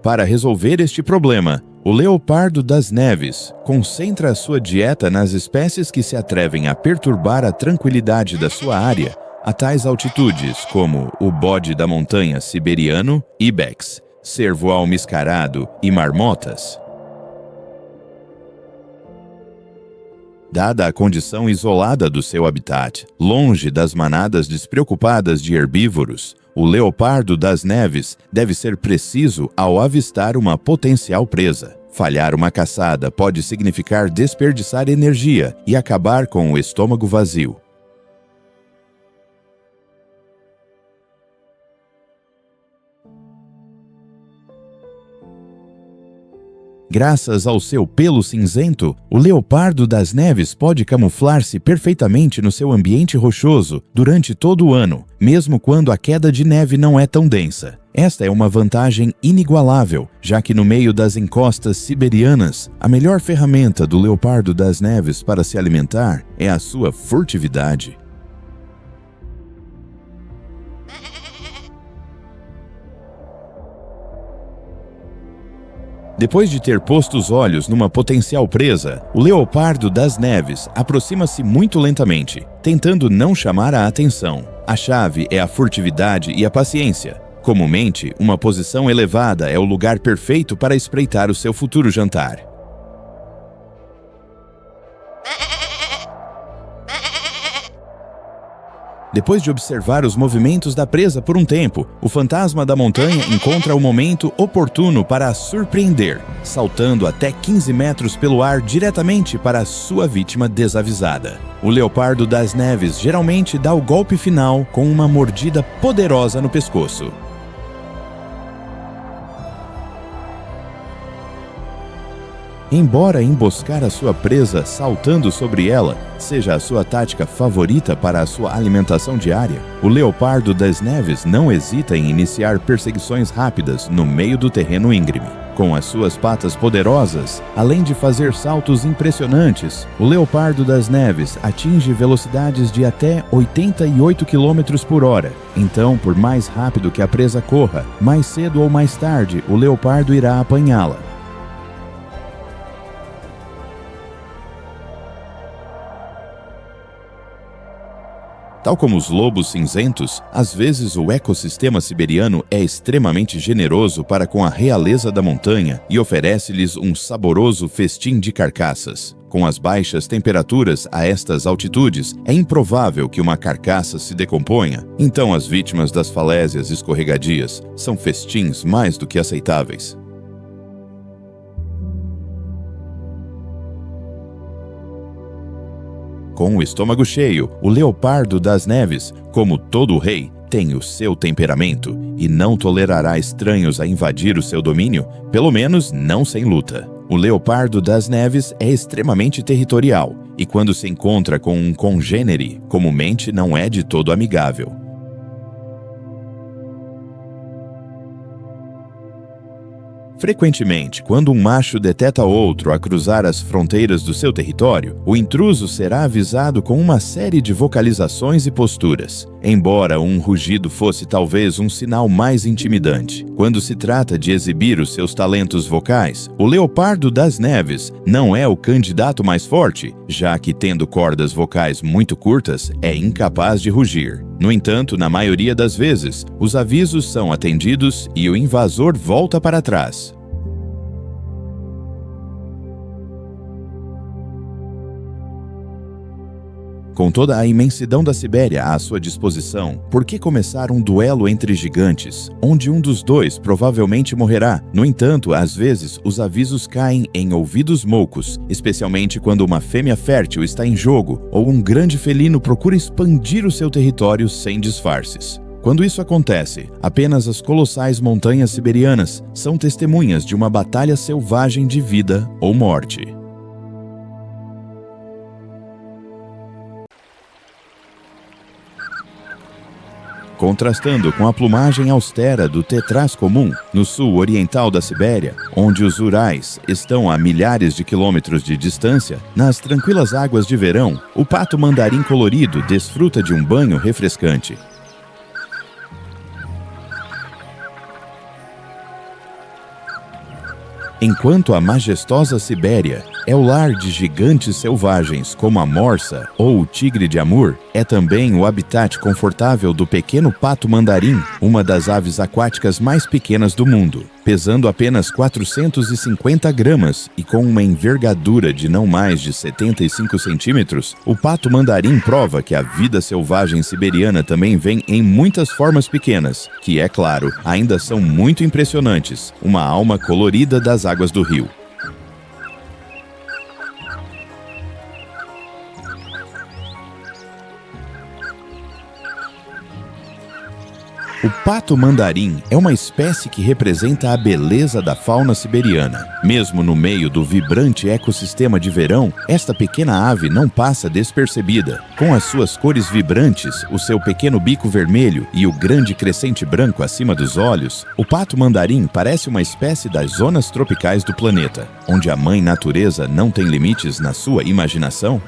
Para resolver este problema, o leopardo das neves concentra a sua dieta nas espécies que se atrevem a perturbar a tranquilidade da sua área a tais altitudes como o bode da montanha siberiano, ibex, cervo almiscarado e marmotas. Dada a condição isolada do seu habitat, longe das manadas despreocupadas de herbívoros, o leopardo das neves deve ser preciso ao avistar uma potencial presa. Falhar uma caçada pode significar desperdiçar energia e acabar com o estômago vazio. Graças ao seu pelo cinzento, o leopardo das neves pode camuflar-se perfeitamente no seu ambiente rochoso durante todo o ano, mesmo quando a queda de neve não é tão densa. Esta é uma vantagem inigualável, já que no meio das encostas siberianas, a melhor ferramenta do leopardo das neves para se alimentar é a sua furtividade. Depois de ter posto os olhos numa potencial presa, o leopardo das neves aproxima-se muito lentamente, tentando não chamar a atenção. A chave é a furtividade e a paciência. Comumente, uma posição elevada é o lugar perfeito para espreitar o seu futuro jantar. Depois de observar os movimentos da presa por um tempo, o fantasma da montanha encontra o momento oportuno para a surpreender, saltando até 15 metros pelo ar diretamente para a sua vítima desavisada. O leopardo das neves geralmente dá o golpe final com uma mordida poderosa no pescoço. Embora emboscar a sua presa saltando sobre ela seja a sua tática favorita para a sua alimentação diária, o leopardo das neves não hesita em iniciar perseguições rápidas no meio do terreno íngreme. Com as suas patas poderosas, além de fazer saltos impressionantes, o leopardo das neves atinge velocidades de até 88 km por hora. Então, por mais rápido que a presa corra, mais cedo ou mais tarde o leopardo irá apanhá-la. Tal como os lobos cinzentos, às vezes o ecossistema siberiano é extremamente generoso para com a realeza da montanha e oferece-lhes um saboroso festim de carcaças. Com as baixas temperaturas a estas altitudes, é improvável que uma carcaça se decomponha, então as vítimas das falésias escorregadias são festins mais do que aceitáveis. Com o estômago cheio, o leopardo das neves, como todo rei, tem o seu temperamento e não tolerará estranhos a invadir o seu domínio, pelo menos não sem luta. O leopardo das neves é extremamente territorial e, quando se encontra com um congênere, comumente não é de todo amigável. Frequentemente, quando um macho deteta outro a cruzar as fronteiras do seu território, o intruso será avisado com uma série de vocalizações e posturas. embora um rugido fosse talvez um sinal mais intimidante. Quando se trata de exibir os seus talentos vocais, o leopardo das neves não é o candidato mais forte, já que, tendo cordas vocais muito curtas, é incapaz de rugir. No entanto, na maioria das vezes, os avisos são atendidos e o invasor volta para trás. Com toda a imensidão da Sibéria à sua disposição, por que começar um duelo entre gigantes, onde um dos dois provavelmente morrerá? No entanto, às vezes, os avisos caem em ouvidos moucos, especialmente quando uma fêmea fértil está em jogo ou um grande felino procura expandir o seu território sem disfarces. Quando isso acontece, apenas as colossais montanhas siberianas são testemunhas de uma batalha selvagem de vida ou morte. Contrastando com a plumagem austera do tetraz comum, no sul oriental da Sibéria, onde os Urais estão a milhares de quilômetros de distância, nas tranquilas águas de verão, o pato mandarim colorido desfruta de um banho refrescante. Enquanto a majestosa Sibéria é o lar de gigantes selvagens como a morsa ou o tigre de Amur, é também o habitat confortável do pequeno pato mandarim, uma das aves aquáticas mais pequenas do mundo. Pesando apenas 450 gramas e com uma envergadura de não mais de 75 centímetros, o pato mandarim prova que a vida selvagem siberiana também vem em muitas formas pequenas, que, é claro, ainda são muito impressionantes, uma alma colorida das águas do rio. O pato mandarim é uma espécie que representa a beleza da fauna siberiana. Mesmo no meio do vibrante ecossistema de verão, esta pequena ave não passa despercebida. Com as suas cores vibrantes, o seu pequeno bico vermelho e o grande crescente branco acima dos olhos, o pato mandarim parece uma espécie das zonas tropicais do planeta, onde a mãe natureza não tem limites na sua imaginação.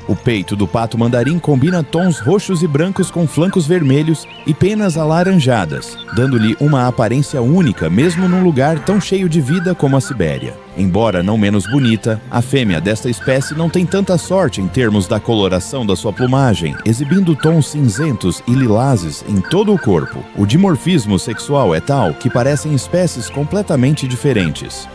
O peito do pato mandarim combina tons roxos e brancos com flancos vermelhos e penas alaranjadas, dando-lhe uma aparência única mesmo num lugar tão cheio de vida como a Sibéria. Embora não menos bonita, a fêmea desta espécie não tem tanta sorte em termos da coloração da sua plumagem, exibindo tons cinzentos e lilazes em todo o corpo. O dimorfismo sexual é tal que parecem espécies completamente diferentes.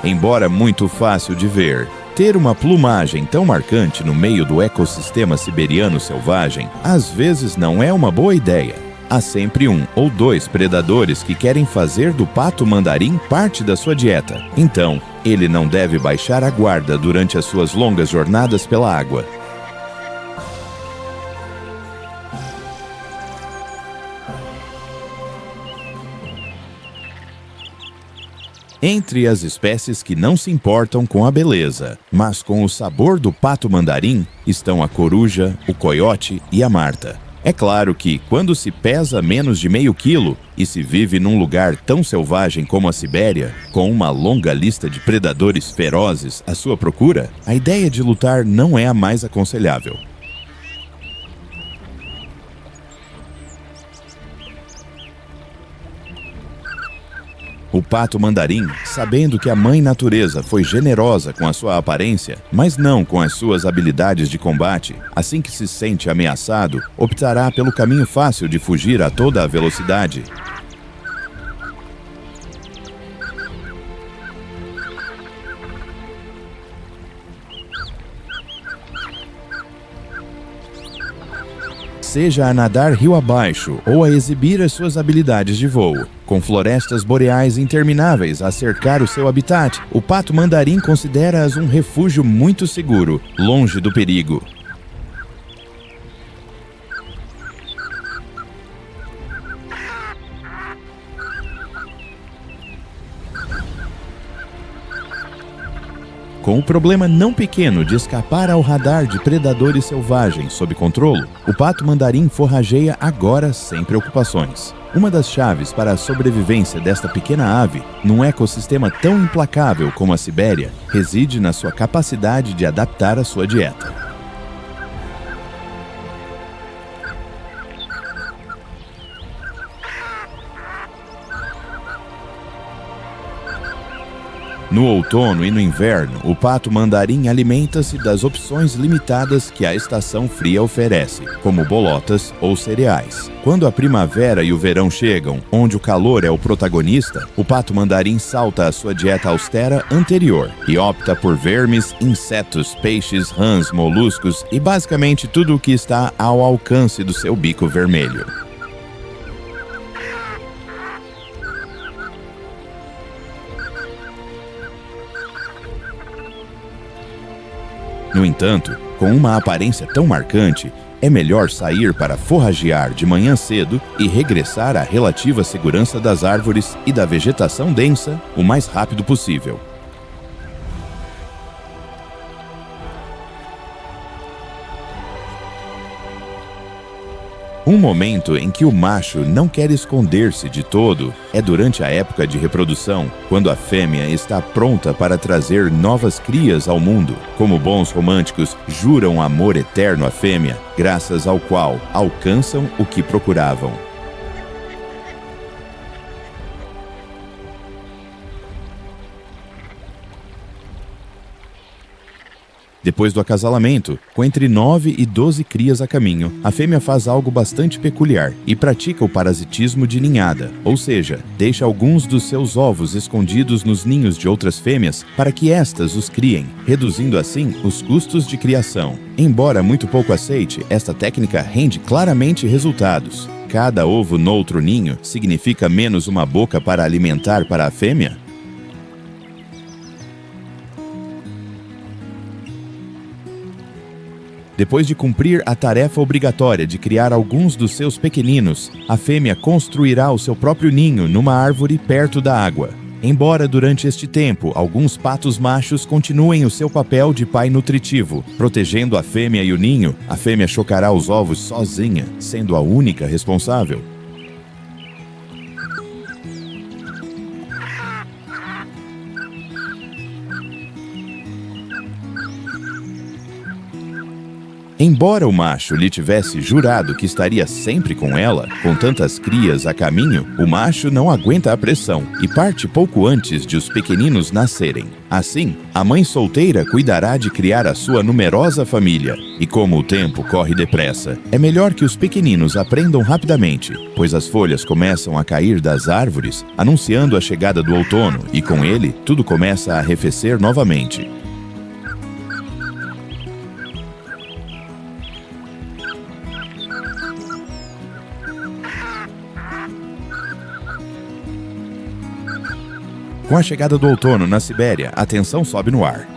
Embora muito fácil de ver, ter uma plumagem tão marcante no meio do ecossistema siberiano selvagem às vezes não é uma boa ideia. Há sempre um ou dois predadores que querem fazer do pato mandarim parte da sua dieta. Então, ele não deve baixar a guarda durante as suas longas jornadas pela água. Entre as espécies que não se importam com a beleza, mas com o sabor do pato mandarim, estão a coruja, o coiote e a marta. É claro que, quando se pesa menos de meio quilo e se vive num lugar tão selvagem como a Sibéria, com uma longa lista de predadores ferozes à sua procura, a ideia de lutar não é a mais aconselhável. O pato mandarim, sabendo que a mãe natureza foi generosa com a sua aparência, mas não com as suas habilidades de combate, assim que se sente ameaçado, optará pelo caminho fácil de fugir a toda a velocidade. Seja a nadar rio abaixo ou a exibir as suas habilidades de voo. Com florestas boreais intermináveis a cercar o seu habitat, o pato mandarim considera-as um refúgio muito seguro, longe do perigo. Com o problema não pequeno de escapar ao radar de predadores selvagens sob controle, o pato-mandarim forrageia agora sem preocupações. Uma das chaves para a sobrevivência desta pequena ave, num ecossistema tão implacável como a Sibéria, reside na sua capacidade de adaptar a sua dieta. No outono e no inverno, o pato-mandarim alimenta-se das opções limitadas que a estação fria oferece, como bolotas ou cereais. Quando a primavera e o verão chegam, onde o calor é o protagonista, o pato-mandarim salta a sua dieta austera anterior e opta por vermes, insetos, peixes, rãs, moluscos e basicamente tudo o que está ao alcance do seu bico vermelho. No entanto, com uma aparência tão marcante, é melhor sair para forragear de manhã cedo e regressar à relativa segurança das árvores e da vegetação densa o mais rápido possível. Um momento em que o macho não quer esconder-se de todo é durante a época de reprodução, quando a fêmea está pronta para trazer novas crias ao mundo. Como bons românticos, juram amor eterno à fêmea, graças ao qual alcançam o que procuravam. Depois do acasalamento, com entre 9 e 12 crias a caminho, a fêmea faz algo bastante peculiar e pratica o parasitismo de ninhada, ou seja, deixa alguns dos seus ovos escondidos nos ninhos de outras fêmeas para que estas os criem, reduzindo assim os custos de criação. Embora muito pouco aceite, esta técnica rende claramente resultados. Cada ovo noutro ninho significa menos uma boca para alimentar para a fêmea? Depois de cumprir a tarefa obrigatória de criar alguns dos seus pequeninos, a fêmea construirá o seu próprio ninho numa árvore perto da água. Embora durante este tempo alguns patos machos continuem o seu papel de pai nutritivo, protegendo a fêmea e o ninho, a fêmea chocará os ovos sozinha, sendo a única responsável. Embora o macho lhe tivesse jurado que estaria sempre com ela, com tantas crias a caminho, o macho não aguenta a pressão e parte pouco antes de os pequeninos nascerem. Assim, a mãe solteira cuidará de criar a sua numerosa família. E como o tempo corre depressa, é melhor que os pequeninos aprendam rapidamente, pois as folhas começam a cair das árvores, anunciando a chegada do outono, e com ele, tudo começa a arrefecer novamente. Com a chegada do outono na Sibéria, a tensão sobe no ar.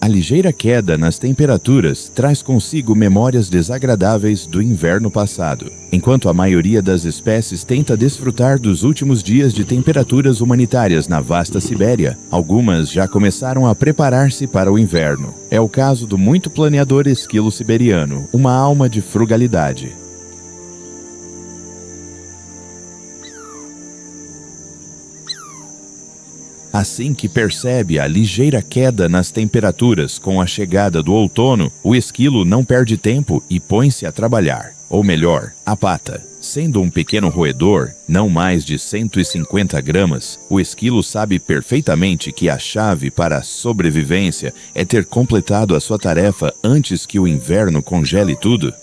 A ligeira queda nas temperaturas traz consigo memórias desagradáveis do inverno passado. Enquanto a maioria das espécies tenta desfrutar dos últimos dias de temperaturas humanitárias na vasta Sibéria, algumas já começaram a preparar-se para o inverno. É o caso do muito planeador esquilo siberiano, uma alma de frugalidade. Assim que percebe a ligeira queda nas temperaturas com a chegada do outono, o esquilo não perde tempo e põe-se a trabalhar. Ou melhor, a pata. Sendo um pequeno roedor, não mais de 150 gramas, o esquilo sabe perfeitamente que a chave para a sobrevivência é ter completado a sua tarefa antes que o inverno congele tudo.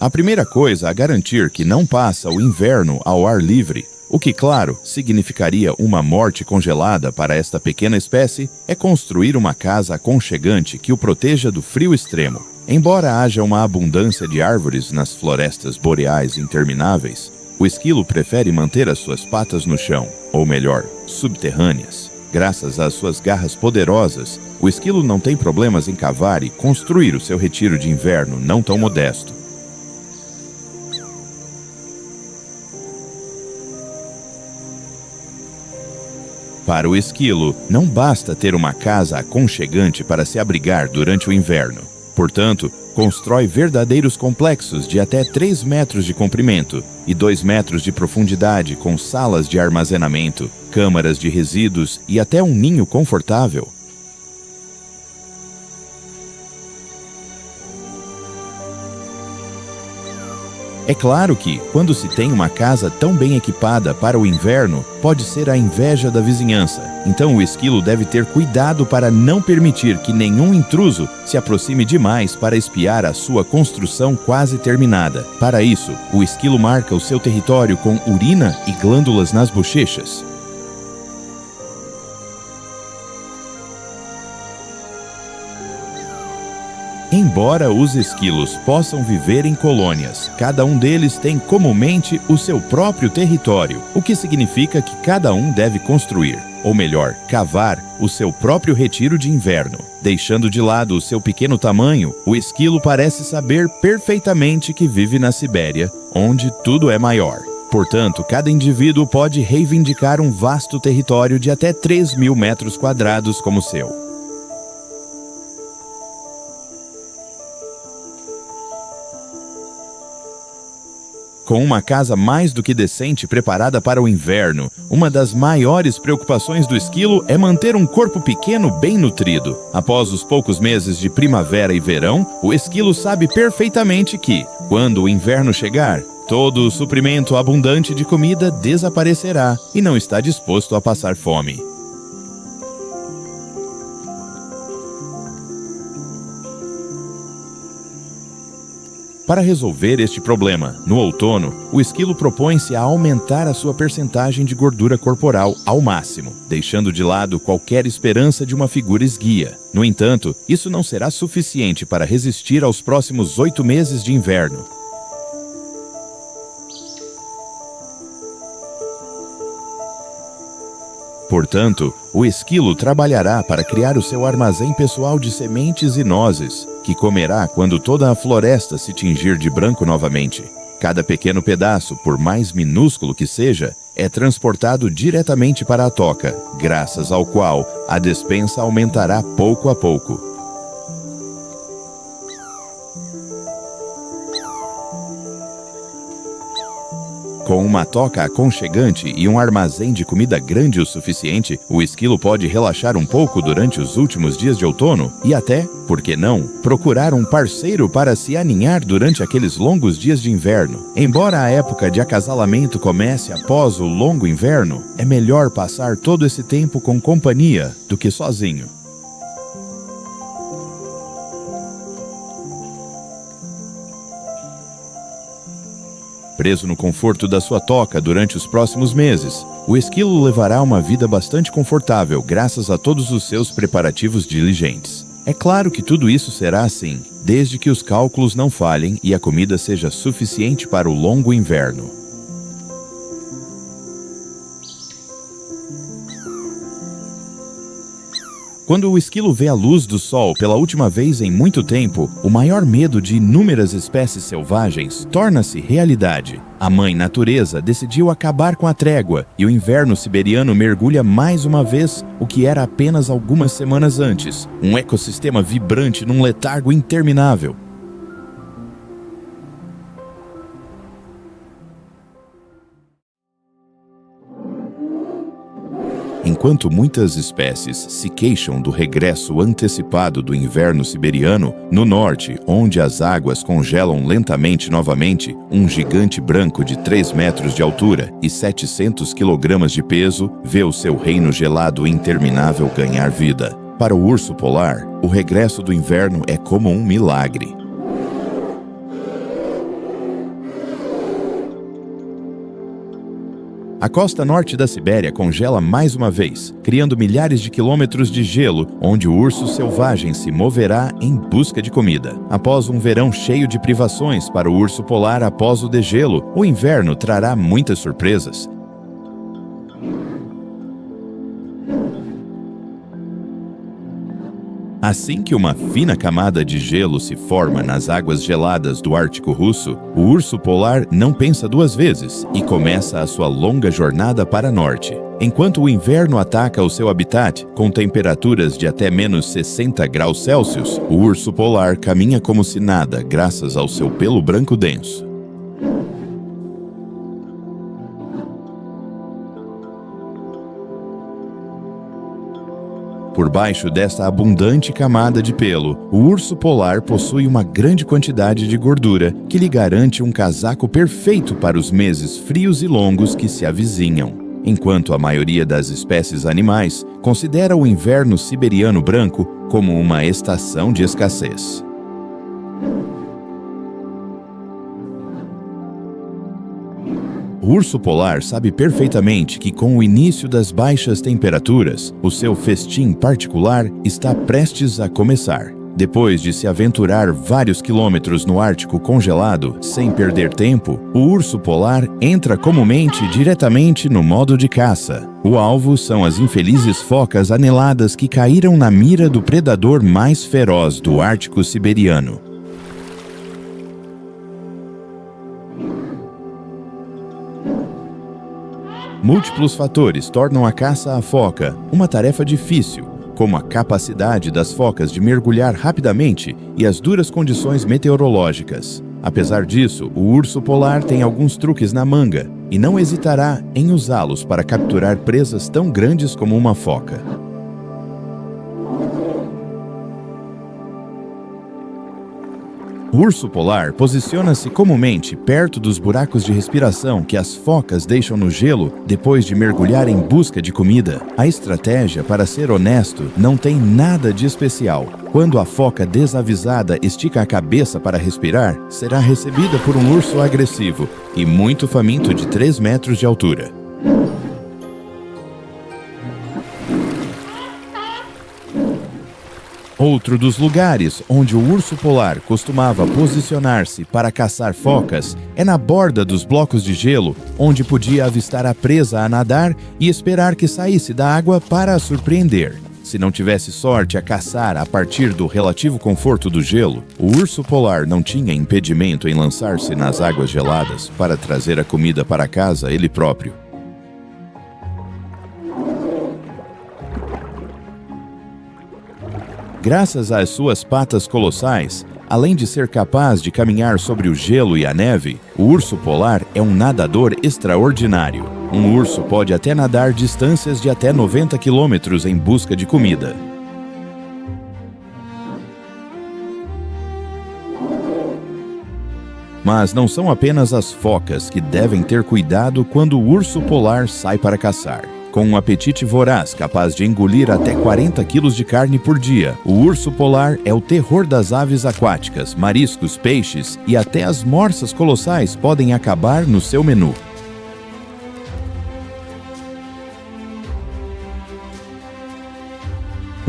A primeira coisa a garantir que não passa o inverno ao ar livre, o que, claro, significaria uma morte congelada para esta pequena espécie, é construir uma casa aconchegante que o proteja do frio extremo. Embora haja uma abundância de árvores nas florestas boreais intermináveis, O esquilo prefere manter as suas patas no chão, ou melhor, subterrâneas. Graças às suas garras poderosas, o esquilo não tem problemas em cavar e construir o seu retiro de inverno não tão modesto. Para o esquilo, não basta ter uma casa aconchegante para se abrigar durante o inverno. Portanto, constrói verdadeiros complexos de até 3 metros de comprimento e 2 metros de profundidade, com salas de armazenamento, câmaras de resíduos e até um ninho confortável. É claro que, quando se tem uma casa tão bem equipada para o inverno, pode ser a inveja da vizinhança. Então o esquilo deve ter cuidado para não permitir que nenhum intruso se aproxime demais para espiar a sua construção quase terminada. Para isso, o esquilo marca o seu território com urina e glândulas nas bochechas. Embora os esquilos possam viver em colônias, cada um deles tem comumente o seu próprio território, o que significa que cada um deve construir, ou melhor, cavar, o seu próprio retiro de inverno. Deixando de lado o seu pequeno tamanho, o esquilo parece saber perfeitamente que vive na Sibéria, onde tudo é maior. Portanto, cada indivíduo pode reivindicar um vasto território de até 3.000 metros quadrados como seu. Com uma casa mais do que decente preparada para o inverno, uma das maiores preocupações do esquilo é manter um corpo pequeno bem nutrido. Após os poucos meses de primavera e verão, o esquilo sabe perfeitamente que, quando o inverno chegar, todo o suprimento abundante de comida desaparecerá e não está disposto a passar fome. Para resolver este problema, no outono, o esquilo propõe-se a aumentar a sua percentagem de gordura corporal ao máximo, deixando de lado qualquer esperança de uma figura esguia. No entanto, isso não será suficiente para resistir aos próximos 8 meses de inverno. Portanto, o esquilo trabalhará para criar o seu armazém pessoal de sementes e nozes, que comerá quando toda a floresta se tingir de branco novamente. Cada pequeno pedaço, por mais minúsculo que seja, é transportado diretamente para a toca, graças ao qual a despensa aumentará pouco a pouco. Com uma toca aconchegante e um armazém de comida grande o suficiente, o esquilo pode relaxar um pouco durante os últimos dias de outono e até, por que não, procurar um parceiro para se aninhar durante aqueles longos dias de inverno. Embora a época de acasalamento comece após o longo inverno, é melhor passar todo esse tempo com companhia do que sozinho. Preso no conforto da sua toca durante os próximos meses, o esquilo levará uma vida bastante confortável graças a todos os seus preparativos diligentes. É claro que tudo isso será assim, desde que os cálculos não falhem e a comida seja suficiente para o longo inverno. Quando o esquilo vê a luz do sol pela última vez em muito tempo, o maior medo de inúmeras espécies selvagens torna-se realidade. A mãe natureza decidiu acabar com a trégua e o inverno siberiano mergulha mais uma vez o que era apenas algumas semanas antes, um ecossistema vibrante num letargo interminável. Enquanto muitas espécies se queixam do regresso antecipado do inverno siberiano, no norte, onde as águas congelam lentamente novamente, um gigante branco de 3 metros de altura e 700 quilogramas de peso vê o seu reino gelado interminável ganhar vida. Para o urso polar, o regresso do inverno é como um milagre. A costa norte da Sibéria congela mais uma vez, criando milhares de quilômetros de gelo, onde o urso selvagem se moverá em busca de comida. Após um verão cheio de privações para o urso polar após o degelo, o inverno trará muitas surpresas. Assim que uma fina camada de gelo se forma nas águas geladas do Ártico Russo, o urso polar não pensa duas vezes e começa a sua longa jornada para norte. Enquanto o inverno ataca o seu habitat, com temperaturas de até menos 60 graus Celsius, o urso polar caminha como se nada graças ao seu pelo branco denso. Por baixo desta abundante camada de pelo, o urso polar possui uma grande quantidade de gordura que lhe garante um casaco perfeito para os meses frios e longos que se avizinham. Enquanto a maioria das espécies animais considera o inverno siberiano branco como uma estação de escassez. O urso polar sabe perfeitamente que, com o início das baixas temperaturas, o seu festim particular está prestes a começar. Depois de se aventurar vários quilômetros no Ártico congelado, sem perder tempo, o urso polar entra comumente diretamente no modo de caça. O alvo são as infelizes focas aneladas que caíram na mira do predador mais feroz do Ártico siberiano. Múltiplos fatores tornam a caça à foca uma tarefa difícil, como a capacidade das focas de mergulhar rapidamente e as duras condições meteorológicas. Apesar disso, o urso polar tem alguns truques na manga e não hesitará em usá-los para capturar presas tão grandes como uma foca. O urso polar posiciona-se comumente perto dos buracos de respiração que as focas deixam no gelo depois de mergulhar em busca de comida. A estratégia, para ser honesto, não tem nada de especial. Quando a foca desavisada estica a cabeça para respirar, será recebida por um urso agressivo e muito faminto de 3 metros de altura. Outro dos lugares onde o urso polar costumava posicionar-se para caçar focas é na borda dos blocos de gelo, onde podia avistar a presa a nadar e esperar que saísse da água para a surpreender. Se não tivesse sorte a caçar a partir do relativo conforto do gelo, o urso polar não tinha impedimento em lançar-se nas águas geladas para trazer a comida para casa ele próprio. Graças às suas patas colossais, além de ser capaz de caminhar sobre o gelo e a neve, o urso polar é um nadador extraordinário. Um urso pode até nadar distâncias de até 90 quilômetros em busca de comida. Mas não são apenas as focas que devem ter cuidado quando o urso polar sai para caçar. Com um apetite voraz capaz de engolir até 40 quilos de carne por dia, o urso polar é o terror das aves aquáticas, mariscos, peixes e até as morsas colossais podem acabar no seu menu.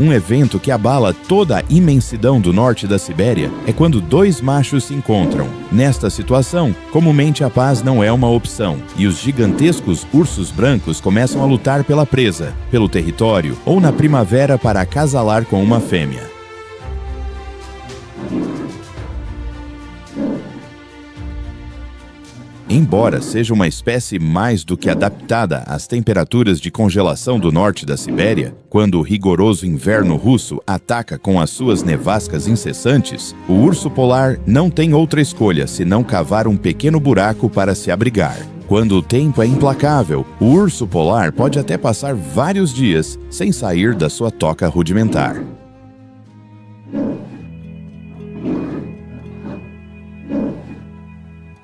Um evento que abala toda a imensidão do norte da Sibéria é quando dois machos se encontram. Nesta situação, comumente a paz não é uma opção, e os gigantescos ursos brancos começam a lutar pela presa, pelo território ou na primavera para acasalar com uma fêmea. Embora seja uma espécie mais do que adaptada às temperaturas de congelação do norte da Sibéria, quando o rigoroso inverno russo ataca com as suas nevascas incessantes, o urso polar não tem outra escolha senão cavar um pequeno buraco para se abrigar. Quando o tempo é implacável, o urso polar pode até passar vários dias sem sair da sua toca rudimentar.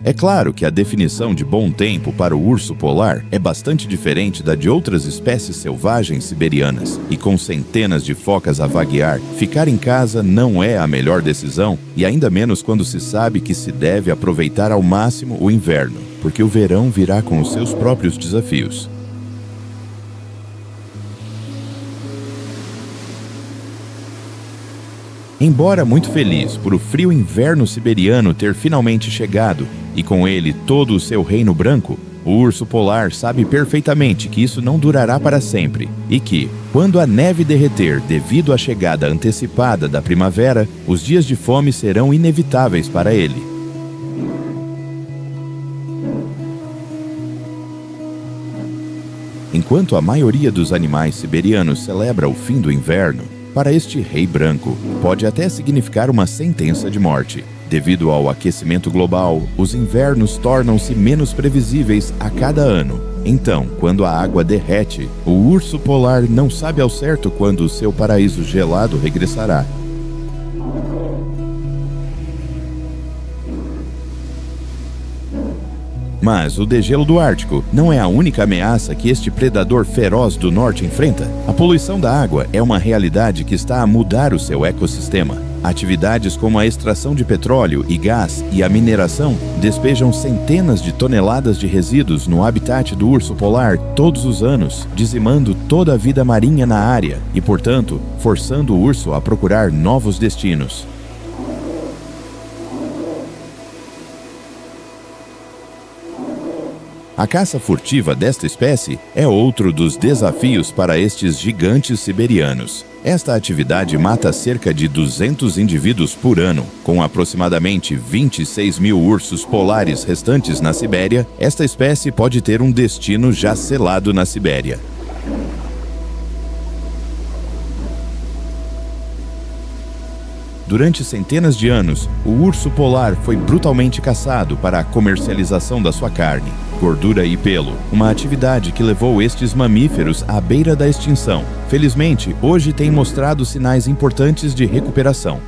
É claro que a definição de bom tempo para o urso polar é bastante diferente da de outras espécies selvagens siberianas, e com centenas de focas a vaguear, ficar em casa não é a melhor decisão, e ainda menos quando se sabe que se deve aproveitar ao máximo o inverno, porque o verão virá com os seus próprios desafios. Embora muito feliz por o frio inverno siberiano ter finalmente chegado, e com ele todo o seu reino branco, o urso polar sabe perfeitamente que isso não durará para sempre, e que, quando a neve derreter devido à chegada antecipada da primavera, os dias de fome serão inevitáveis para ele. Enquanto a maioria dos animais siberianos celebra o fim do inverno, para este rei branco, pode até significar uma sentença de morte. Devido ao aquecimento global, os invernos tornam-se menos previsíveis a cada ano. Então, quando a água derrete, o urso polar não sabe ao certo quando o seu paraíso gelado regressará. Mas o degelo do Ártico não é a única ameaça que este predador feroz do norte enfrenta. A poluição da água é uma realidade que está a mudar o seu ecossistema. Atividades como a extração de petróleo e gás e a mineração despejam centenas de toneladas de resíduos no habitat do urso polar todos os anos, dizimando toda a vida marinha na área e, portanto, forçando o urso a procurar novos destinos. A caça furtiva desta espécie é outro dos desafios para estes gigantes siberianos. Esta atividade mata cerca de 200 indivíduos por ano. Com aproximadamente 26 mil ursos polares restantes na Sibéria, esta espécie pode ter um destino já selado na Sibéria. Durante centenas de anos, o urso polar foi brutalmente caçado para a comercialização da sua carne, gordura e pelo, uma atividade que levou estes mamíferos à beira da extinção. Felizmente, hoje tem mostrado sinais importantes de recuperação.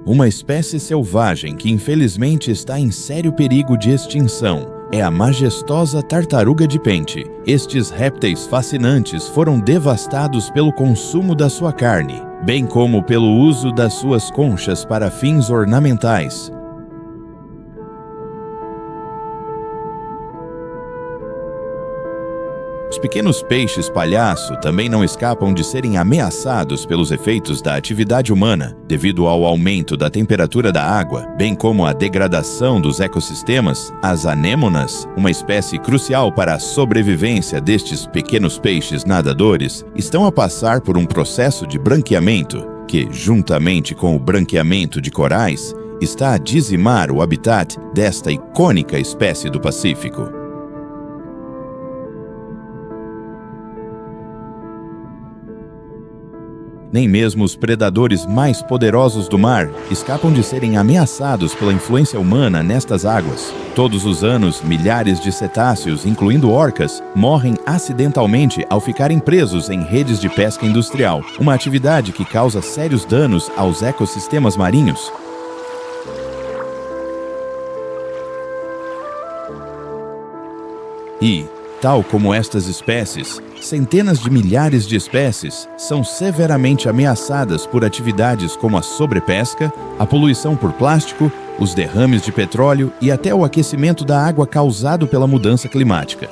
Uma espécie selvagem que infelizmente está em sério perigo de extinção é a majestosa tartaruga de pente. Estes répteis fascinantes foram devastados pelo consumo da sua carne, bem como pelo uso das suas conchas para fins ornamentais. Os pequenos peixes palhaço também não escapam de serem ameaçados pelos efeitos da atividade humana, devido ao aumento da temperatura da água, bem como a degradação dos ecossistemas. As anêmonas, uma espécie crucial para a sobrevivência destes pequenos peixes nadadores, estão a passar por um processo de branqueamento, que, juntamente com o branqueamento de corais, está a dizimar o habitat desta icônica espécie do Pacífico. Nem mesmo os predadores mais poderosos do mar escapam de serem ameaçados pela influência humana nestas águas. Todos os anos, milhares de cetáceos, incluindo orcas, morrem acidentalmente ao ficarem presos em redes de pesca industrial, uma atividade que causa sérios danos aos ecossistemas marinhos. E, tal como estas espécies, centenas de milhares de espécies são severamente ameaçadas por atividades como a sobrepesca, a poluição por plástico, os derrames de petróleo e até o aquecimento da água causado pela mudança climática.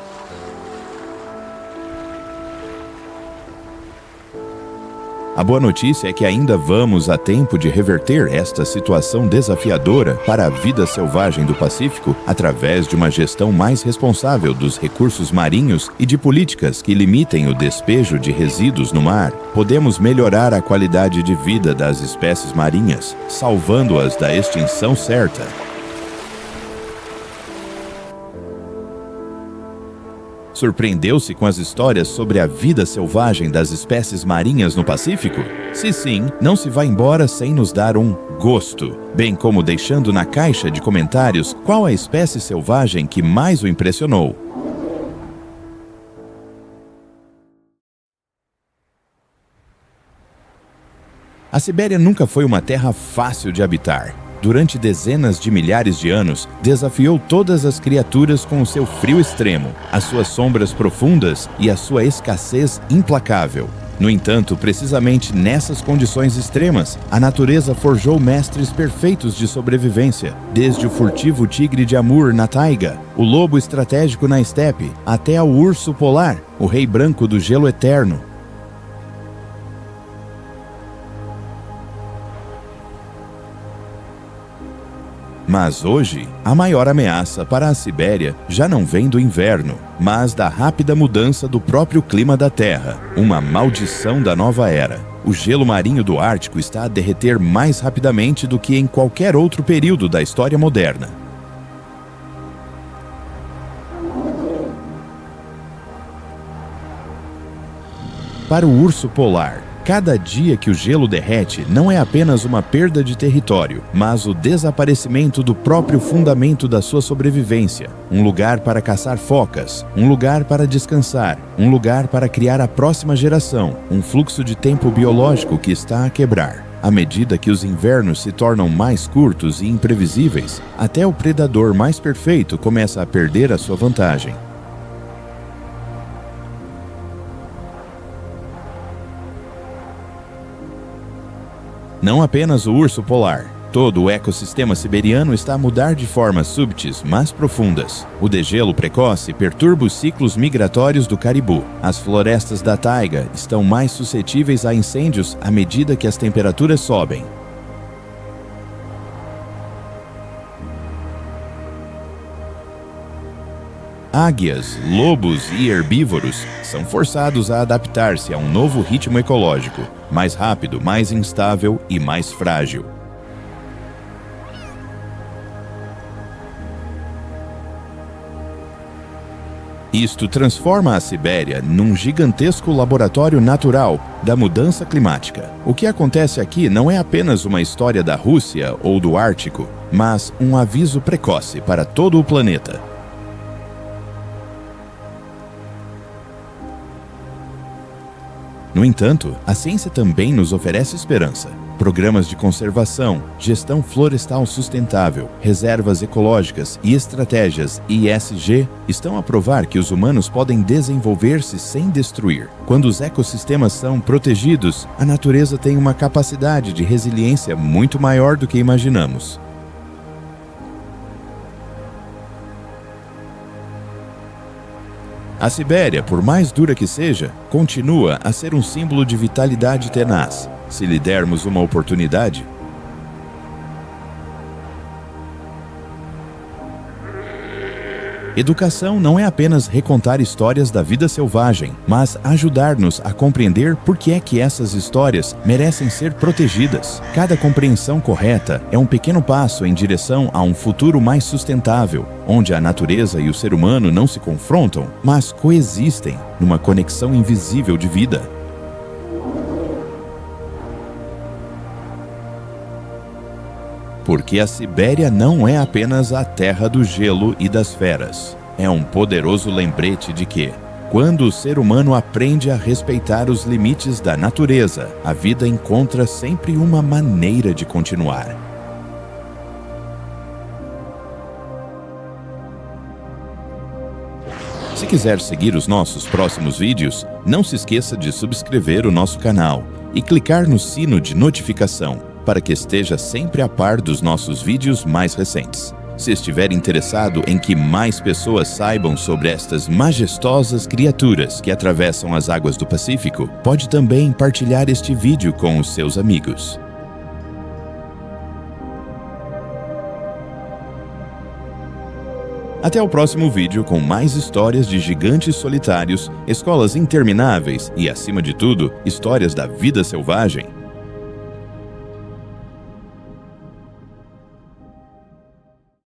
A boa notícia é que ainda vamos a tempo de reverter esta situação desafiadora para a vida selvagem do Pacífico através de uma gestão mais responsável dos recursos marinhos e de políticas que limitem o despejo de resíduos no mar. Podemos melhorar a qualidade de vida das espécies marinhas, salvando-as da extinção certa. Surpreendeu-se com as histórias sobre a vida selvagem das espécies marinhas no Pacífico? Se sim, não se vá embora sem nos dar um gosto, bem como deixando na caixa de comentários qual a espécie selvagem que mais o impressionou. A Sibéria nunca foi uma terra fácil de habitar. Durante dezenas de milhares de anos, desafiou todas as criaturas com o seu frio extremo, as suas sombras profundas e a sua escassez implacável. No entanto, precisamente nessas condições extremas, a natureza forjou mestres perfeitos de sobrevivência, desde o furtivo tigre de Amur na taiga, o lobo estratégico na estepe, até ao urso polar, o rei branco do gelo eterno. Mas hoje, a maior ameaça para a Sibéria já não vem do inverno, mas da rápida mudança do próprio clima da Terra, uma maldição da nova era. O gelo marinho do Ártico está a derreter mais rapidamente do que em qualquer outro período da história moderna. Para o urso polar, cada dia que o gelo derrete não é apenas uma perda de território, mas o desaparecimento do próprio fundamento da sua sobrevivência. Um lugar para caçar focas, um lugar para descansar, um lugar para criar a próxima geração, um fluxo de tempo biológico que está a quebrar. À medida que os invernos se tornam mais curtos e imprevisíveis, até o predador mais perfeito começa a perder a sua vantagem. Não apenas o urso polar. Todo o ecossistema siberiano está a mudar de formas súbitas, mas profundas. O degelo precoce perturba os ciclos migratórios do caribu. As florestas da taiga estão mais suscetíveis a incêndios à medida que as temperaturas sobem. Águias, lobos e herbívoros são forçados a adaptar-se a um novo ritmo ecológico, mais rápido, mais instável e mais frágil. Isto transforma a Sibéria num gigantesco laboratório natural da mudança climática. O que acontece aqui não é apenas uma história da Rússia ou do Ártico, mas um aviso precoce para todo o planeta. No entanto, a ciência também nos oferece esperança. Programas de conservação, gestão florestal sustentável, reservas ecológicas e estratégias ESG estão a provar que os humanos podem desenvolver-se sem destruir. Quando os ecossistemas são protegidos, a natureza tem uma capacidade de resiliência muito maior do que imaginamos. A Sibéria, por mais dura que seja, continua a ser um símbolo de vitalidade tenaz, se lhe dermos uma oportunidade. Educação não é apenas recontar histórias da vida selvagem, mas ajudar-nos a compreender por que é que essas histórias merecem ser protegidas. Cada compreensão correta é um pequeno passo em direção a um futuro mais sustentável, onde a natureza e o ser humano não se confrontam, mas coexistem numa conexão invisível de vida. Porque a Sibéria não é apenas a terra do gelo e das feras. É um poderoso lembrete de que, quando o ser humano aprende a respeitar os limites da natureza, a vida encontra sempre uma maneira de continuar. Se quiser seguir os nossos próximos vídeos, não se esqueça de subscrever o nosso canal e clicar no sino de notificação, para que esteja sempre a par dos nossos vídeos mais recentes. Se estiver interessado em que mais pessoas saibam sobre estas majestosas criaturas que atravessam as águas do Pacífico, pode também partilhar este vídeo com os seus amigos. Até o próximo vídeo com mais histórias de gigantes solitários, escolas intermináveis e, acima de tudo, histórias da vida selvagem.